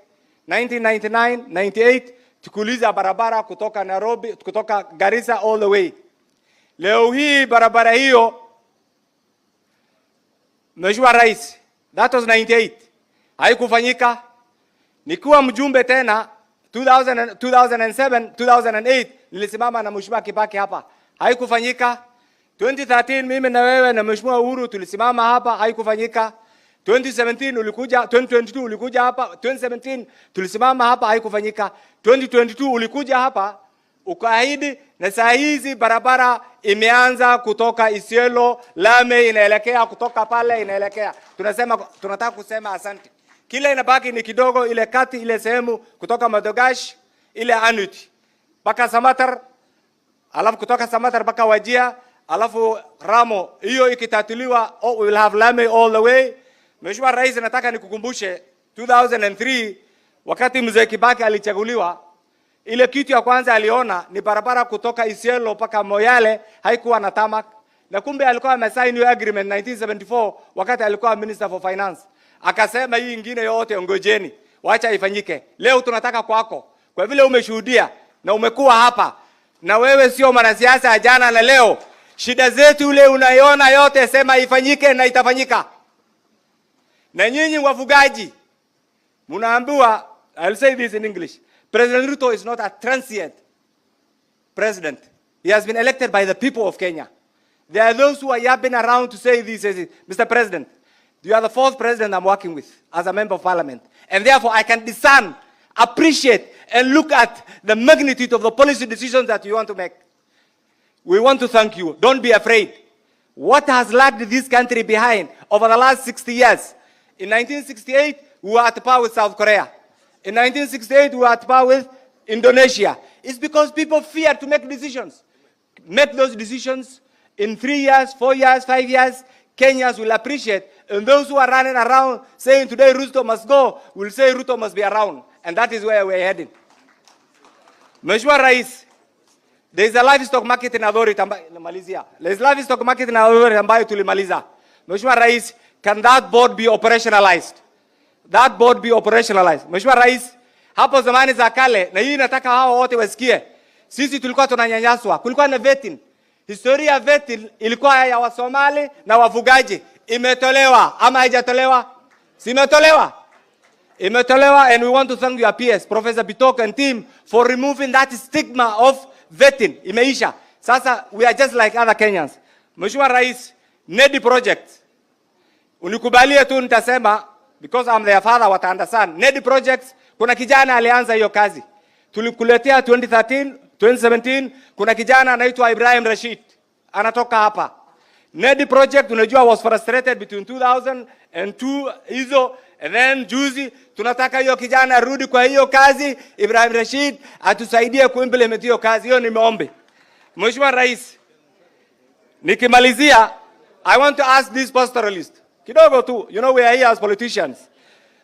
1999, 98, tukuliza barabara kutoka Nairobi, kutoka Garissa all the way. Leo hii barabara hiyo, Mheshimiwa Rais, that was 98. Haikufanyika. Nikiwa mjumbe tena 2007, 2008 nilisimama na Mheshimiwa Kibaki hapa. Haikufanyika. 2013 mimi na wewe na Mheshimiwa Uhuru tulisimama hapa, haikufanyika. 2017 ulikuja, 2022 ulikuja hapa, 2017 tulisimama hapa, haikufanyika. 2022 ulikuja hapa, ukaahidi, na saa hizi barabara imeanza kutoka Isiolo, Lame inaelekea kutoka pale inaelekea. Tunataka kusema asante. Kile inabaki ni kidogo, ile kati, ile sehemu kutoka Madogash, ile Anuti mpaka Samatar, alafu kutoka Samatar mpaka Wajir, alafu Ramo. Hiyo ikitatuliwa, we will have Lame all the way. Mheshimiwa Rais, nataka nikukumbushe 2003 wakati Mzee Kibaki alichaguliwa, ile kitu ya kwanza aliona ni barabara kutoka Isiolo mpaka Moyale haikuwa na tarmac. Na kumbe alikuwa amesign new agreement 1974 wakati alikuwa Minister for Finance. Akasema hii ingine yote ngojeni, wacha ifanyike. Leo tunataka kwako. Kwa vile umeshuhudia na umekuwa hapa, na wewe sio mwanasiasa jana na leo, shida zetu ile unaiona yote, sema ifanyike na itafanyika. Na nyinyi wafugaji, mnaambiwa, I'll say this in English. President Ruto is not a transient president. He has been elected by the people of Kenya. There are those who are yapping around to say this. Mr. President, you are the 4th president I'm working with as a member of Parliament. And therefore I can discern, appreciate, and look at the magnitude of the policy decisions that you want to make. We want to thank you. Don't be afraid. What has lagged this country behind over the last 60 years? In 1968, we were at par with South Korea. In 1968, we were at par with Indonesia. It's because people fear to make decisions. Make those decisions in 3 years, 4 years, 5 years. Kenyans will appreciate. And those who are running around saying today Ruto must go, will say Ruto must be around. And that is where we're heading. Mheshimiwa Rais, There is a livestock marketing authority namalizia. There is livestock marketing authority ambayo tulimaliza. Mheshimiwa Rais, can that board be operationalized? That board be operationalized. Mheshimiwa Rais, hapo zamani za kale, na hii nataka hao wote wasikie. Sisi tulikuwa tunanyanyaswa. Kulikuwa na vetting. Historia ya vetting ilikuwa ya Wasomali na wafugaji. Imetolewa ama haijatolewa? Simetolewa. Imetolewa, and we want to thank your PS, Professor Bitok and team, for removing that stigma of vetting. Imeisha. Sasa we are just like other Kenyans. Mheshimiwa Rais, NEDI project. Unikubalie tu nitasema, because I'm their father, what I understand. NEDI projects, kuna kijana alianza hiyo kazi. Tulikuletea 2013, 2017, kuna kijana anaitwa Ibrahim Rashid. Anatoka hapa. NEDI project, unajua, was frustrated between 2002 hizo, and then juzi, tunataka hiyo kijana arudi kwa hiyo kazi. Ibrahim Rashid atusaidie kuimplement hiyo kazi. Hiyo ni maombi. Mheshimiwa Rais, nikimalizia, I want to ask this pastoralist. Kidogo tu, you know we are here as politicians.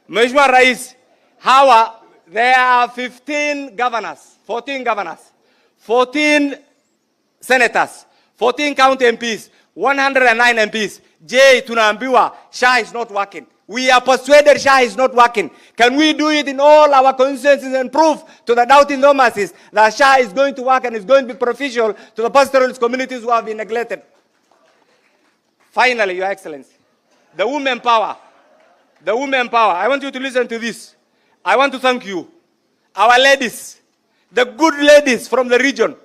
Mheshimiwa Rais, there are 15 governors, 14 governors, 14 senators, 14 county MPs, 109 MPs. J, tunaambiwa, SHA is not working. We are persuaded SHA is not working. Can we do it in all our constituencies and prove to the doubting Thomases that SHA is going to work and is going to be beneficial to the pastoralist communities who have been neglected? Finally, Your Excellency, the women power. The women power. I want you to listen to this. I want to thank you. Our ladies, the good ladies from the region.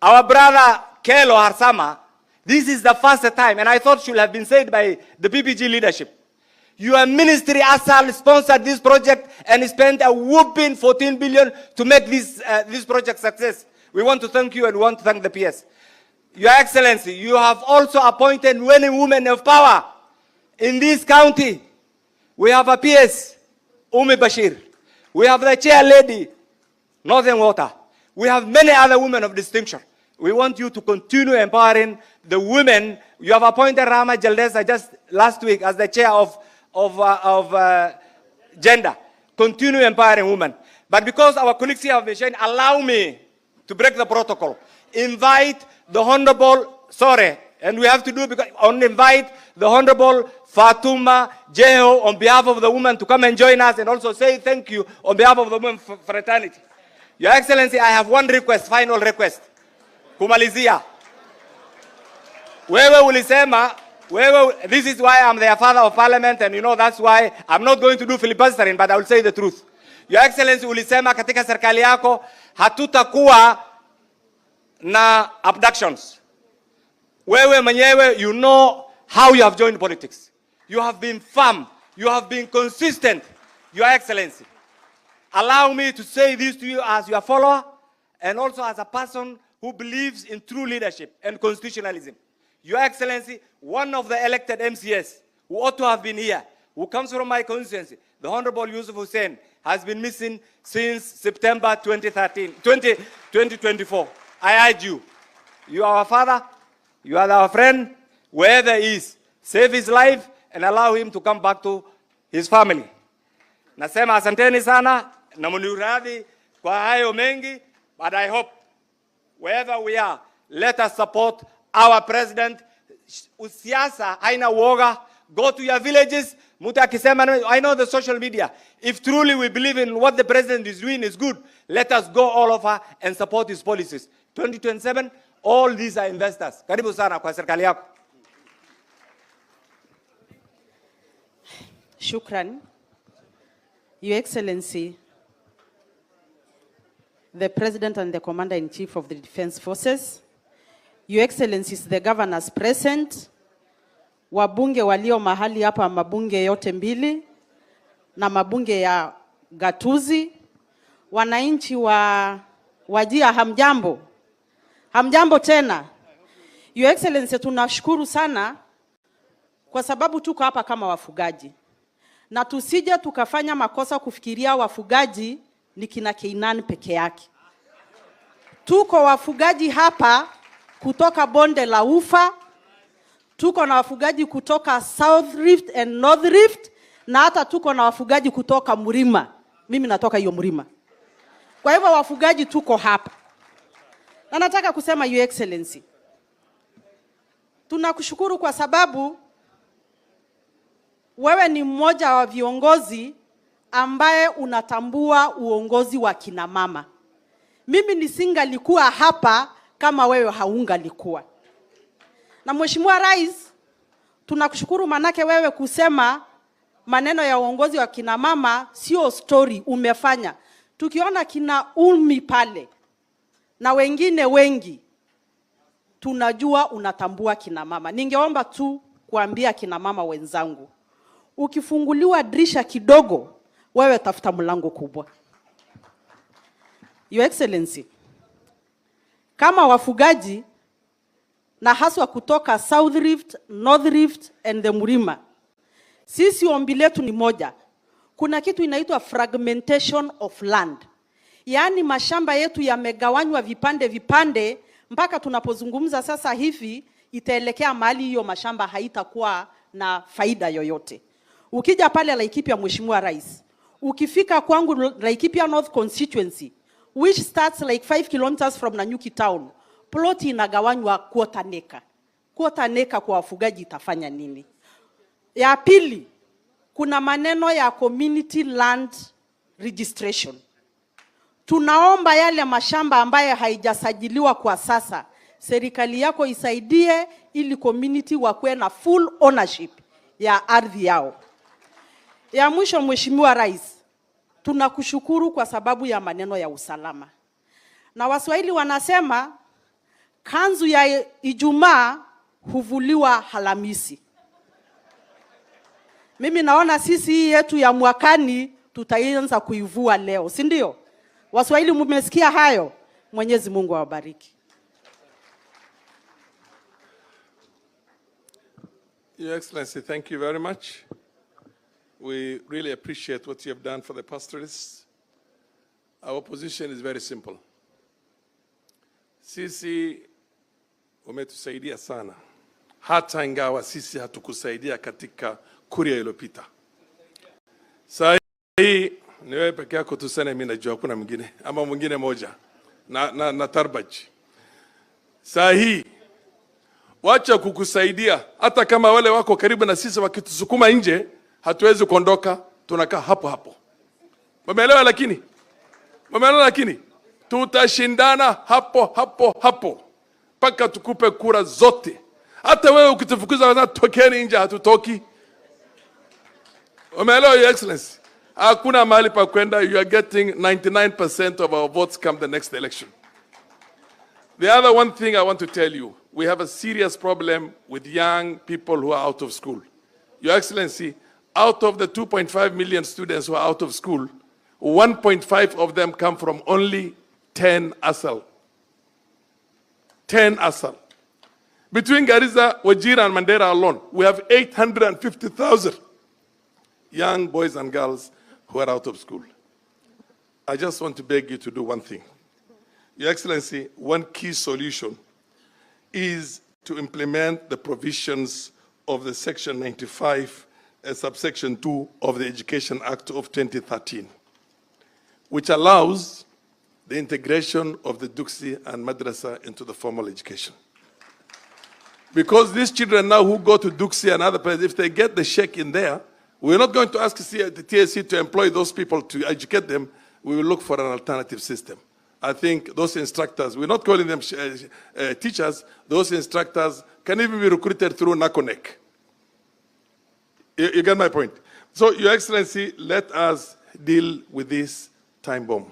Our brother Kelo Harsama, this is the first time, and I thought should have been said by the PPG leadership. Your ministry ASAL sponsored this project and spent a whopping 14 billion to make this project success. We want to thank you and we want to thank the PS. Your Excellency, you have also appointed many women of power in this county. We have a PS, Umi Bashir. We have the chair lady, Northern Water. We have many other women of distinction. We want you to continue empowering the women. You have appointed Rama Jaldesa just last week as the chair of gender. Continue empowering women. But because our colleagues here have been sharing, allow me to break the protocol. Invite the Honorable, and we have to do because invite the Honorable Fatuma Jeho on behalf of the women to come and join us and also say thank you on behalf of the women fraternity. Your Excellency, I have one request, final request. Kumalizia. Wewe ulisema, this is why I'm their father of parliament, and you know that's why I'm not going to do filibustering, but I will say the truth. Your Excellency, ulisema katika serikali yako hatutakuwa na abductions. Wewe mwenyewe, you know how you have joined politics. You have been firm. You have been consistent. Your Excellency, allow me to say this to you as your follower and also as a person who believes in true leadership and constitutionalism. Your Excellency, one of the elected MCS who ought to have been here, who comes from my constituency, the Honorable Yusuf Hussein, has been missing since September 2024. I urge you, you are our father, you are our friend, wherever he is, save his life and allow him to come back to his family. Nasema asanteni sana na mniradhi kwa hayo mengi, but I hope wherever we are, let us support our president. Usiasa haina uoga. Go to your villages. Muta akisema, I know the social media. If truly we believe in what the president is doing is good, let us go all over and support his policies. 2027, all these are investors. Karibu sana kwa serikali yako. Shukran. Your Excellency, the President and the Commander-in-Chief of the Defense Forces, Your Excellencies, the governors present, wabunge walio mahali hapa, mabunge yote mbili, na mabunge ya gatuzi, wananchi wa Wajir, hamjambo. Hamjambo tena. Your Excellency, tunashukuru sana kwa sababu tuko hapa kama wafugaji. Na tusije tukafanya makosa kufikiria wafugaji ni kina Keinani peke yake. Tuko wafugaji hapa kutoka bonde la Ufa, tuko na wafugaji kutoka South Rift and North Rift, na hata tuko na wafugaji kutoka Mlima. Mimi natoka hiyo Mlima. Kwa hivyo wafugaji tuko hapa. Na nataka kusema Your Excellency, tunakushukuru kwa sababu wewe ni mmoja wa viongozi ambaye unatambua uongozi wa kina mama. Mimi nisingalikuwa hapa kama wewe haungalikuwa. Na Mheshimiwa Rais, tunakushukuru manake wewe kusema maneno ya uongozi wa kina mama sio story, umefanya. Tukiona kina Ulmi pale na wengine wengi, tunajua unatambua kina mama. Ningeomba tu kuambia kina mama wenzangu, ukifunguliwa dirisha kidogo, wewe tafuta mlango kubwa. Your Excellency, kama wafugaji na haswa kutoka South Rift, North Rift and the Murima, sisi ombi letu ni moja. Kuna kitu inaitwa fragmentation of land. Yaani mashamba yetu yamegawanywa vipande vipande, mpaka tunapozungumza sasa hivi itaelekea mahali hiyo mashamba haitakuwa na faida yoyote. Ukija pale Laikipia, Mheshimiwa Rais, ukifika kwangu Laikipia North constituency, which starts like 5 kilometers from Nanyuki town, plot inagawanywa quarter acre. Quarter acre kwa wafugaji itafanya nini? Ya pili, kuna maneno ya community land registration. Tunaomba yale mashamba ambaye haijasajiliwa kwa sasa, serikali yako isaidie ili community wakuwe na full ownership ya ardhi yao. Ya mwisho, Mheshimiwa Rais, tunakushukuru kwa sababu ya maneno ya usalama. Na Waswahili wanasema kanzu ya Ijumaa huvuliwa Alhamisi. Mimi naona sisi hii yetu ya mwakani tutaanza kuivua leo, si ndio? Waswahili mmesikia hayo? Mwenyezi Mungu awabariki. Your Excellency, thank you very much. We really appreciate what you have done for the pastoralists. Our position is very simple. Sisi umetusaidia sana, hata ingawa sisi hatukusaidia katika kuria iliyopita. Sasa hii ni wewe peke yako tuseme, mimi najua kuna mwingine ama mwingine moja na Tarbaji. Sasa hii wacha kukusaidia, hata kama wale wako karibu na sisi wakitusukuma nje, hatuwezi kuondoka, tunakaa hapo hapo. Umeelewa? Lakini tutashindana hapo mpaka tukupe kura zote. Hata wewe ukitufukuza wana tokeni nje, hatutoki. Umeelewa, Your Excellency? Hakuna mahali pa kwenda. You are getting 99% of our votes come the next election. The other one thing I want to tell you, we have a serious problem with young people who are out of school. Your Excellency, out of the 2.5 million students who are out of school, 1.5 of them come from only 10 ASAL. 10 ASAL. Between Garissa, Wajir and Mandera alone, we have 850,000 young boys and girls who are out of school. I just want to beg you to do one thing. Your Excellency, one key solution is to implement the provisions of the Section 95, subsection 2 of the Education Act of 2013, which allows the integration of the Duksi and Madrasa into the formal education. Because these children now who go to Duksi and other places, if they get the sheikh in there, we're not going to ask the TSC to employ those people to educate them. We will look for an alternative system. I think those instructors, we're not calling them teachers, those instructors can even be recruited through NACONEC. You get my point? So, Your Excellency, let us deal with this time bomb.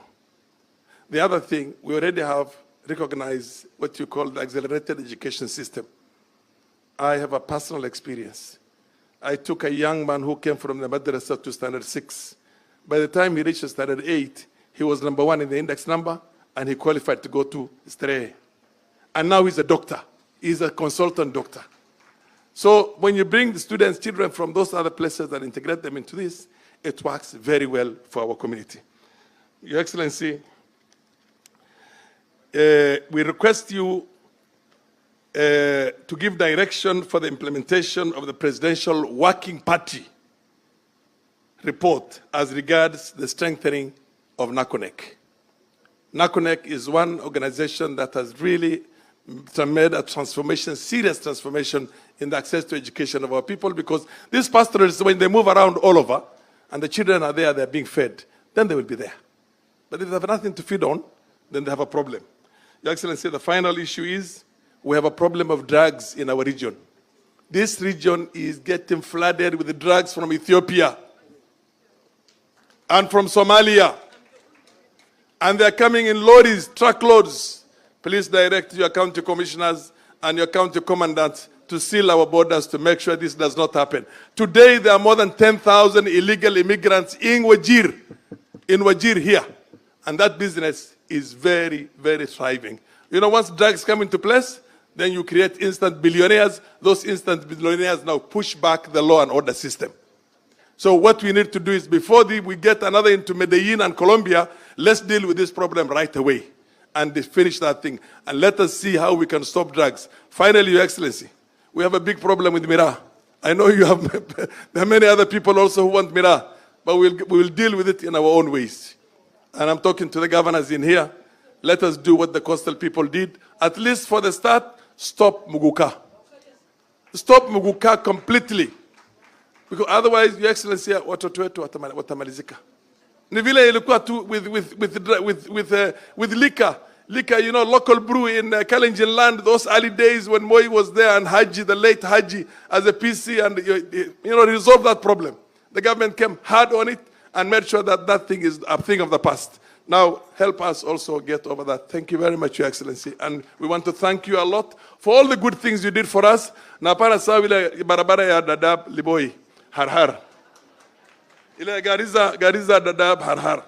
The other thing, we already have recognized what you call the accelerated education system. I have a personal experience. I took a young man who came from the Madrasa to standard 6. By the time he reached standard 8, he was number 1 in the index number, and he qualified to go to Stray. And now he's a doctor. He's a consultant doctor. So when you bring the students, children from those other places and integrate them into this, it works very well for our community. Your Excellency, we request you to give direction for the implementation of the Presidential Working Party report as regards the strengthening of NACONEC. NACONEC is one organization that has really made a transformation, serious transformation in the access to education of our people, because these pastoralists, when they move around all over and the children are there, they're being fed, then they will be there. But if they have nothing to feed on, then they have a problem. Your Excellency, the final issue is we have a problem of drugs in our region. This region is getting flooded with drugs from Ethiopia and from Somalia. And they're coming in lorries, truckloads. Please direct your county commissioners and your county commandants to seal our borders to make sure this does not happen. Today, there are more than 10,000 illegal immigrants in Wajir here. And that business is very, very thriving. You know, once drugs come into place, then you create instant billionaires. Those instant billionaires now push back the law and order system. So what we need to do is, before we get another into Medellin and Colombia, let's deal with this problem right away and finish that thing. And let us see how we can stop drugs. Finally, Your Excellency, we have a big problem with Mira. I know you have, there are many other people also who want Mira, but we will deal with it in our own ways. And I'm talking to the governors in here. Let us do what the coastal people did. At least for the start, stop Muguka. Stop Muguka completely. Because otherwise, Your Excellency, watoto wetu watamalizika. Ni vile ilikuwa tu with liquor. Liquor, you know, local brew in Kalenjin land, those early days when Moi was there and Haji, the late Haji, as a PC, and, you know, resolved that problem. The government came hard on it and made sure that that thing is a thing of the past. Now, help us also get over that. Thank you very much, Your Excellency. And we want to thank you a lot for all the good things you did for us. Na para sawa ile barabara ya Dadaab Liboi, Harhar. Ile Gariza Dadaab Harhar.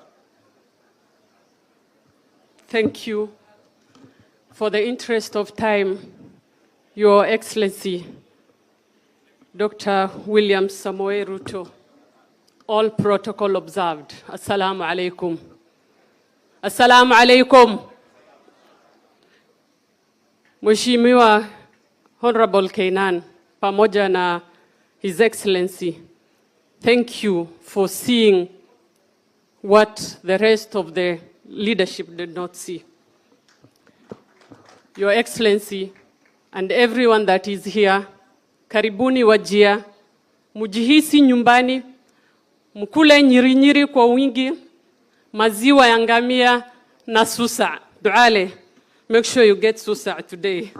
Thank you. For the interest of time, Your Excellency, Dr. William Samoei Ruto, all protocol observed. Assalamu alaikum. Assalamu alaikum. Mheshimiwa Honorable Kainan, pamoja na His Excellency, thank you for seeing what the rest of the leadership did not see. Your Excellency and everyone that is here, karibuni Wajir, mujihisi nyumbani, mkule nyirinyiri kwa wingi, maziwa ya ngamia na susa. Duale, make sure you get susa today.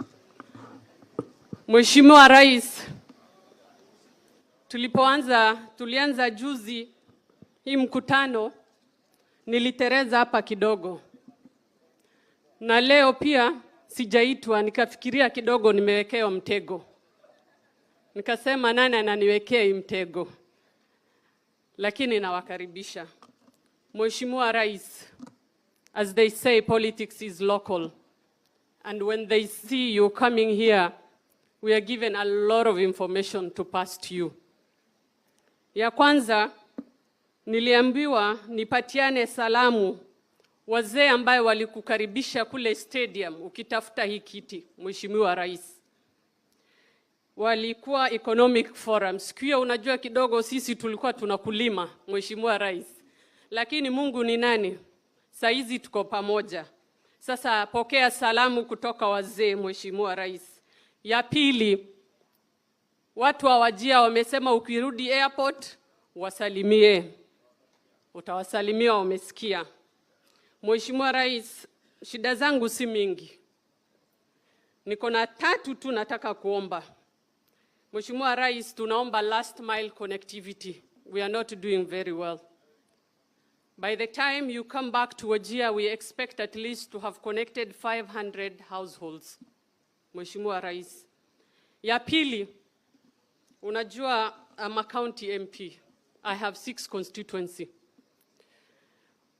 Mheshimiwa Rais, tulianza juzi hii mkutano, nilitereza hapa kidogo. Na leo pia sijaitwa, nikafikiria kidogo nimewekewa mtego. Nikasema nani ananiwekea hii mtego? Lakini nawakaribisha. Mheshimiwa Rais, as they say, politics is local. And when they see you coming here, we are given a lot of information to pass to you. Ya kwanza, niliambiwa nipatiane salamu wazee ambaye walikukaribisha kule stadium ukitafuta hii kiti, Mheshimiwa Rais. Walikuwa economic forum. Sikia, unajua kidogo sisi tulikuwa tunakulima, Mheshimiwa Rais. Lakini Mungu ni nani? Saizi tuko pamoja. Sasa pokea salamu kutoka wazee, Mheshimiwa Rais. Ya pili, watu wa Wajir wamesema ukirudi airport wasalimie. Utawasalimia, wamesikia. Mheshimiwa Rais, shida zangu si mingi. Niko na 3 tu nataka kuomba. Mheshimiwa Rais, tunaomba last mile connectivity. We are not doing very well. By the time you come back to Wajir, we expect at least to have connected 500 households. Mheshimiwa Rais. Ya pili, unajua I'm a county MP. I have 6 constituency.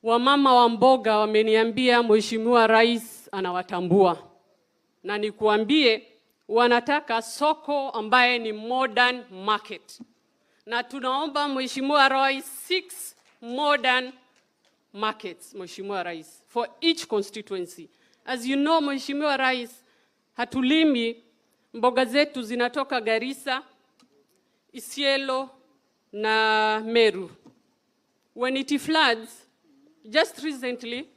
Wamama wa mboga wameniambia Mheshimiwa Rais anawatambua. Na nikuambie wanataka soko ambaye ni modern market. Na tunaomba Mheshimiwa Rais 6 modern markets, Mheshimiwa Rais, for each constituency. As you know, Mheshimiwa Rais, hatulimi, mboga zetu zinatoka Garissa, Isiolo na Meru. When it floods, just recently,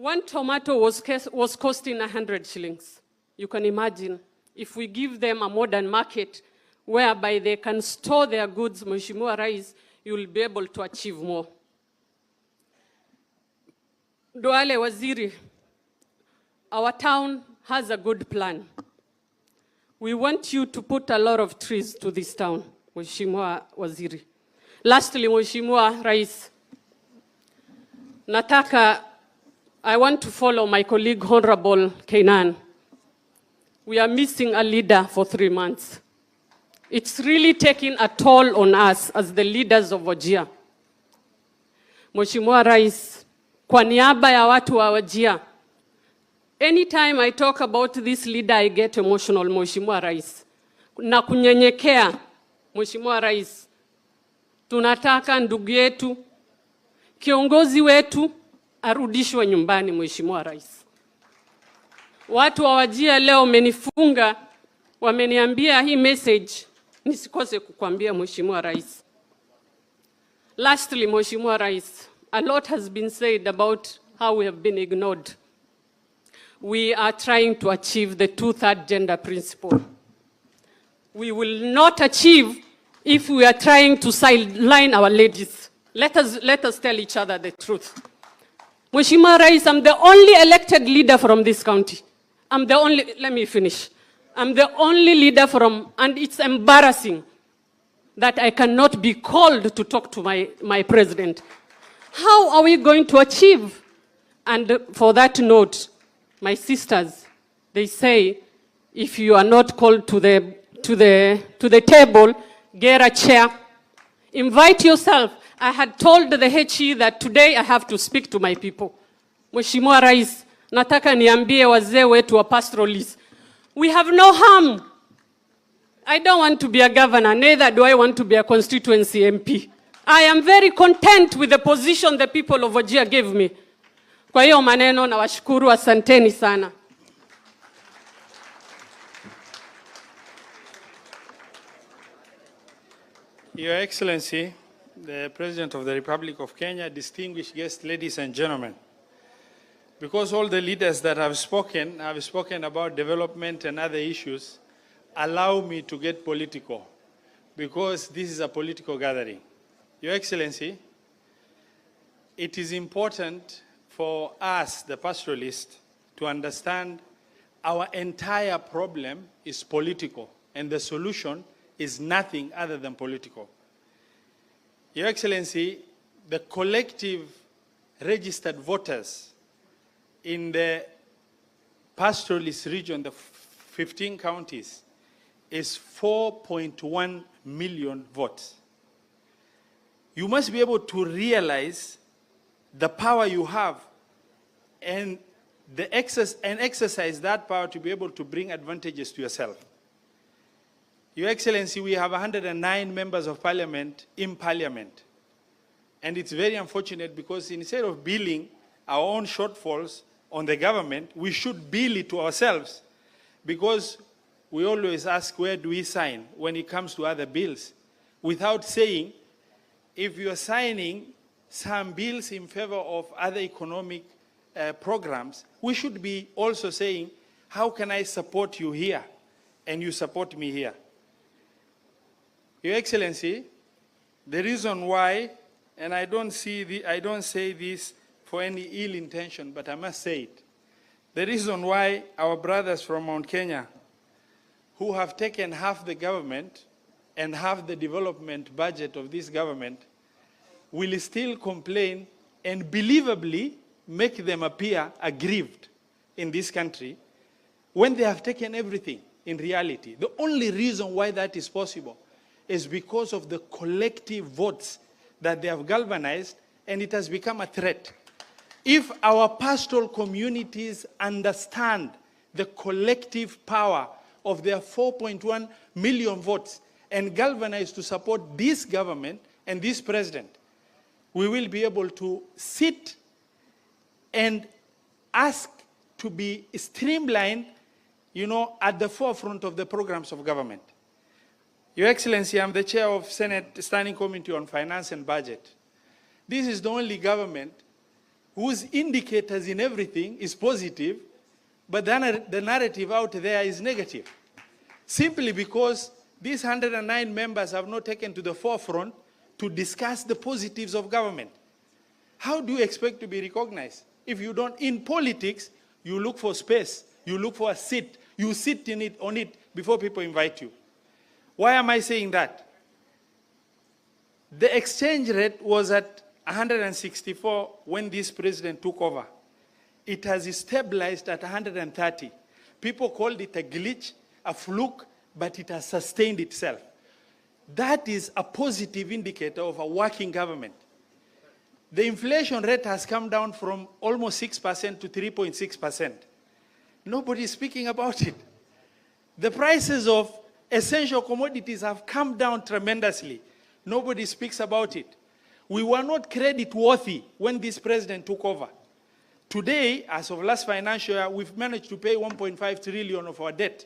One tomato was costing 100 shillings. You can imagine if we give them a modern market whereby they can store their goods, Mheshimiwa Rais, you will be able to achieve more. Duale Waziri, our town has a good plan. We want you to put a lot of trees to this town, Mheshimiwa Waziri. Lastly, Mheshimiwa Rais, I want to follow my colleague, Honorable Kainan. We are missing a leader for 3 months. It's really taking a toll on us as the leaders of Wajir. Mheshimiwa Rais, kwa niaba ya watu wa Wajir, anytime I talk about this leader, I get emotional, Mheshimiwa Rais. Na kunyenyekea, Mheshimiwa Rais, tunataka ndugu yetu, kiongozi wetu, arudishwe nyumbani, Mheshimiwa Rais. Watu wa Wajir leo wamenifunga, wameniambia hii message nisikose kukwambia Mheshimiwa Rais. Lastly, Mheshimiwa Rais, a lot has been said about how we have been ignored. We are trying to achieve the 2/3 gender principle. We will not achieve if we are trying to sideline our ladies. Let us tell each other the truth. Mheshimiwa Rais, I'm the only elected leader from this county. Let me finish. I'm the only leader and it's embarrassing that I cannot be called to talk to my president. How are we going to achieve? And for that note, my sisters, they say, if you are not called to the table, get a chair, invite yourself. I had told the HE that today I have to speak to my people. Mheshimiwa Rais, nataka niambie wazee wetu wa pastoralists, we have no harm. I don't want to be a governor, neither do I want to be a constituency MP. I am very content with the position the people of Wajir gave me. Kwa hiyo maneno na washukuru, asanteni sana. Your Excellency, the President of the Republic of Kenya, distinguished guests, ladies and gentlemen. Because all the leaders that have spoken about development and other issues, allow me to get political, because this is a political gathering. Your Excellency, it is important for us, the pastoralists, to understand our entire problem is political, and the solution is nothing other than political. Your Excellency, the collective registered voters in the pastoralist region, the 15 counties, is 4.1 million votes. You must be able to realize the power you have and exercise that power to be able to bring advantages to yourself. Your Excellency, we have 109 members of parliament in parliament. And it's very unfortunate because instead of billing our own shortfalls on the government, we should bill it to ourselves, because we always ask, where do we sign when it comes to other bills? Without saying, if you are signing some bills in favor of other economic programs, we should be also saying, how can I support you here and you support me here? Your Excellency, the reason why, and I don't say this for any ill intention, but I must say it. The reason why our brothers from Mount Kenya, who have taken half the government and half the development budget of this government, will still complain and believably make them appear aggrieved in this country when they have taken everything in reality. The only reason why that is possible is because of the collective votes that they have galvanized, and it has become a threat. If our pastoral communities understand the collective power of their 4.1 million votes and galvanize to support this government and this president, we will be able to sit and ask to be streamlined, at the forefront of the programs of government. Your Excellency, I'm the chair of Senate Standing Committee on Finance and Budget. This is the only government whose indicators in everything is positive, but then the narrative out there is negative. Simply because these 109 members have not taken to the forefront to discuss the positives of government. How do you expect to be recognized? If you don't, in politics, you look for space, you look for a seat, you sit on it before people invite you. Why am I saying that? The exchange rate was at 164 when this president took over. It has stabilized at 130. People called it a glitch, a fluke, but it has sustained itself. That is a positive indicator of a working government. The inflation rate has come down from almost 6% to 3.6%. Nobody is speaking about it. The prices of essential commodities have come down tremendously. Nobody speaks about it. We were not credit worthy when this president took over. Today, as of last financial year, we've managed to pay 1.5 trillion of our debt,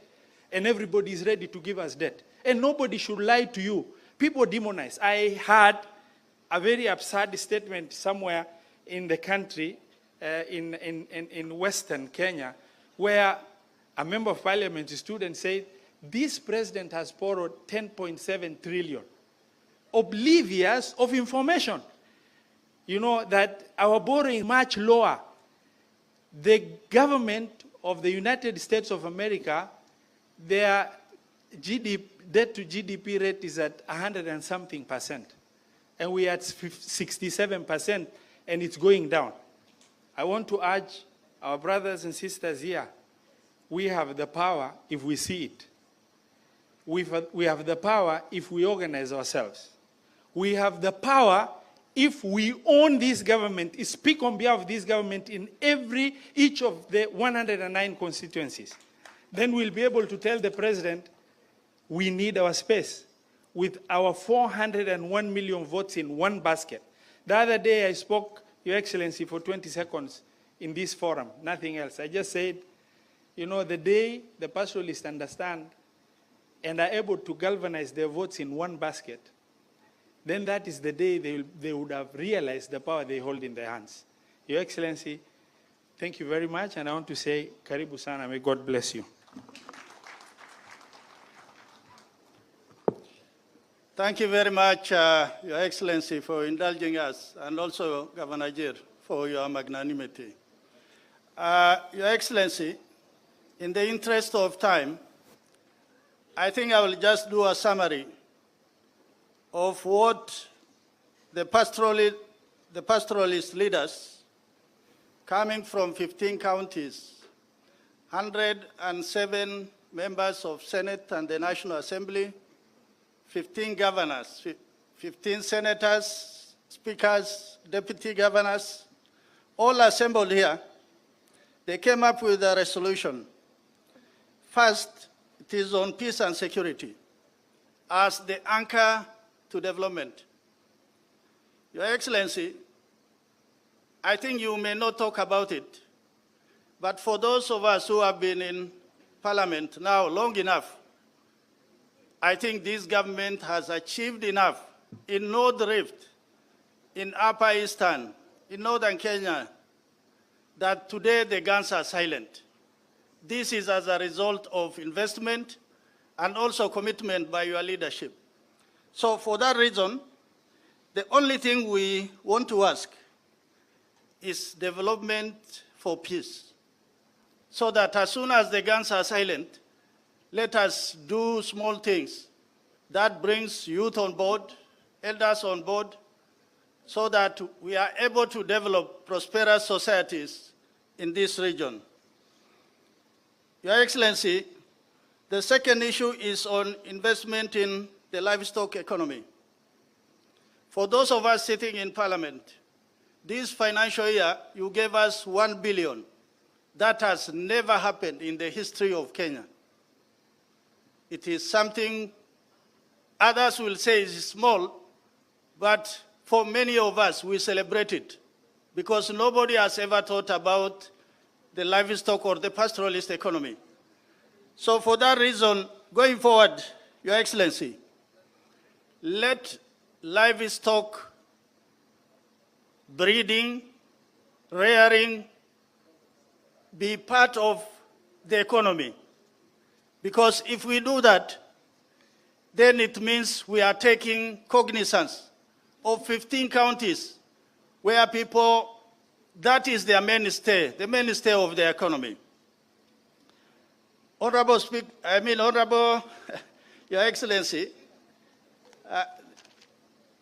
and everybody is ready to give us debt. And nobody should lie to you. People demonize. I heard a very absurd statement somewhere in the country, in Western Kenya, where a member of parliament stood and said, this president has borrowed 10.7 trillion. Oblivious of information. You know that our borrowing is much lower. The government of the United States of America, their debt to GDP rate is at 100 and something percent. And we are at 67%, and it's going down. I want to urge our brothers and sisters here, we have the power if we see it. We have the power if we organize ourselves. We have the power if we own this government, speak on behalf of this government in each of the 109 constituencies. Then we'll be able to tell the president, we need our space. With our 401 million votes in one basket. The other day I spoke, Your Excellency, for 20 seconds in this forum, nothing else. I just said, you know, the day the pastoralists understand and are able to galvanize their votes in one basket, then that is the day they would have realized the power they hold in their hands. Your Excellency, thank you very much, and I want to say, Karibu sana, may God bless you. Thank you very much, Your Excellency, for indulging us, and also Governor Wajir for your magnanimity. Your Excellency, in the interest of time, I think I will just do a summary of what the pastoralist leaders coming from 15 counties, 107 members of Senate and the National Assembly, 15 governors, 15 senators, speakers, deputy governors, all assembled here, they came up with a resolution. First, it is on peace and security as the anchor to development. Your Excellency, I think you may not talk about it, but for those of us who have been in Parliament now long enough, I think this government has achieved enough in North Rift, in Upper Eastern, in Northern Kenya, that today the guns are silent. This is as a result of investment and also commitment by your leadership. So for that reason, the only thing we want to ask is development for peace. So that as soon as the guns are silent, let us do small things that brings youth on board, elders on board, so that we are able to develop prosperous societies in this region. Your Excellency, the second issue is on investment in the livestock economy. For those of us sitting in Parliament, this financial year, you gave us 1 billion. That has never happened in the history of Kenya. It is something others will say is small, but for many of us, we celebrate it because nobody has ever thought about the livestock or the pastoralist economy. So for that reason, going forward, Your Excellency, let livestock breeding, rearing be part of the economy. Because if we do that, then it means we are taking cognizance of 15 counties where people, that is their mainstay, the mainstay of the economy. Honorable Your Excellency,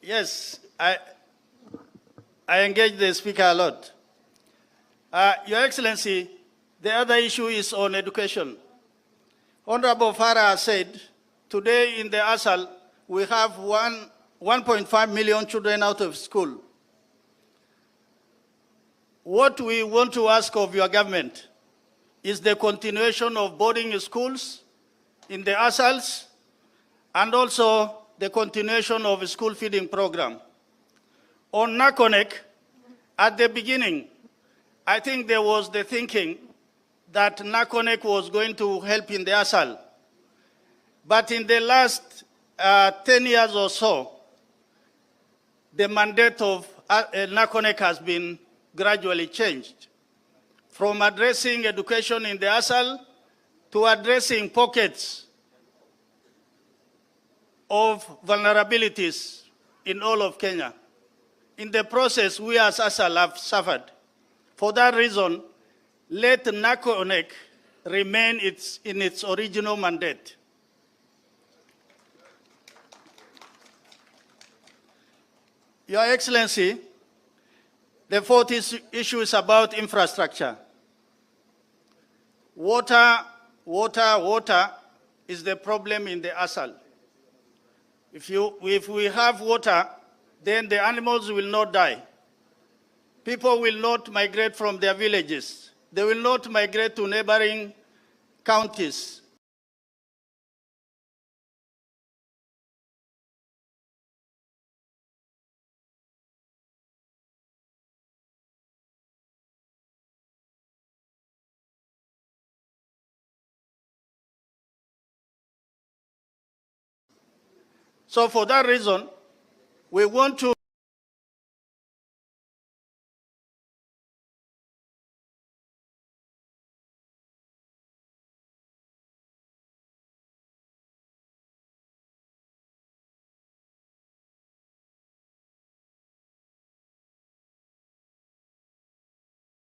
yes, I engage the speaker a lot. Your Excellency, the other issue is on education. Honorable Farah said, today in the ASAL, we have 1.5 million children out of school. What we want to ask of your government is the continuation of boarding schools in the ASALs and also the continuation of a school feeding program. On Nakonek, at the beginning, I think there was the thinking that Nakonek was going to help in the ASAL. But in the last 10 years or so, the mandate of Nakonek has been gradually changed from addressing education in the ASAL to addressing pockets of vulnerabilities in all of Kenya. In the process, we as ASAL have suffered. For that reason, let Nakonek remain in its original mandate. Your Excellency, the fourth issue is about infrastructure. Water is the problem in the ASAL. If we have water, then the animals will not die. People will not migrate from their villages. They will not migrate to neighboring counties. So for that reason, we want to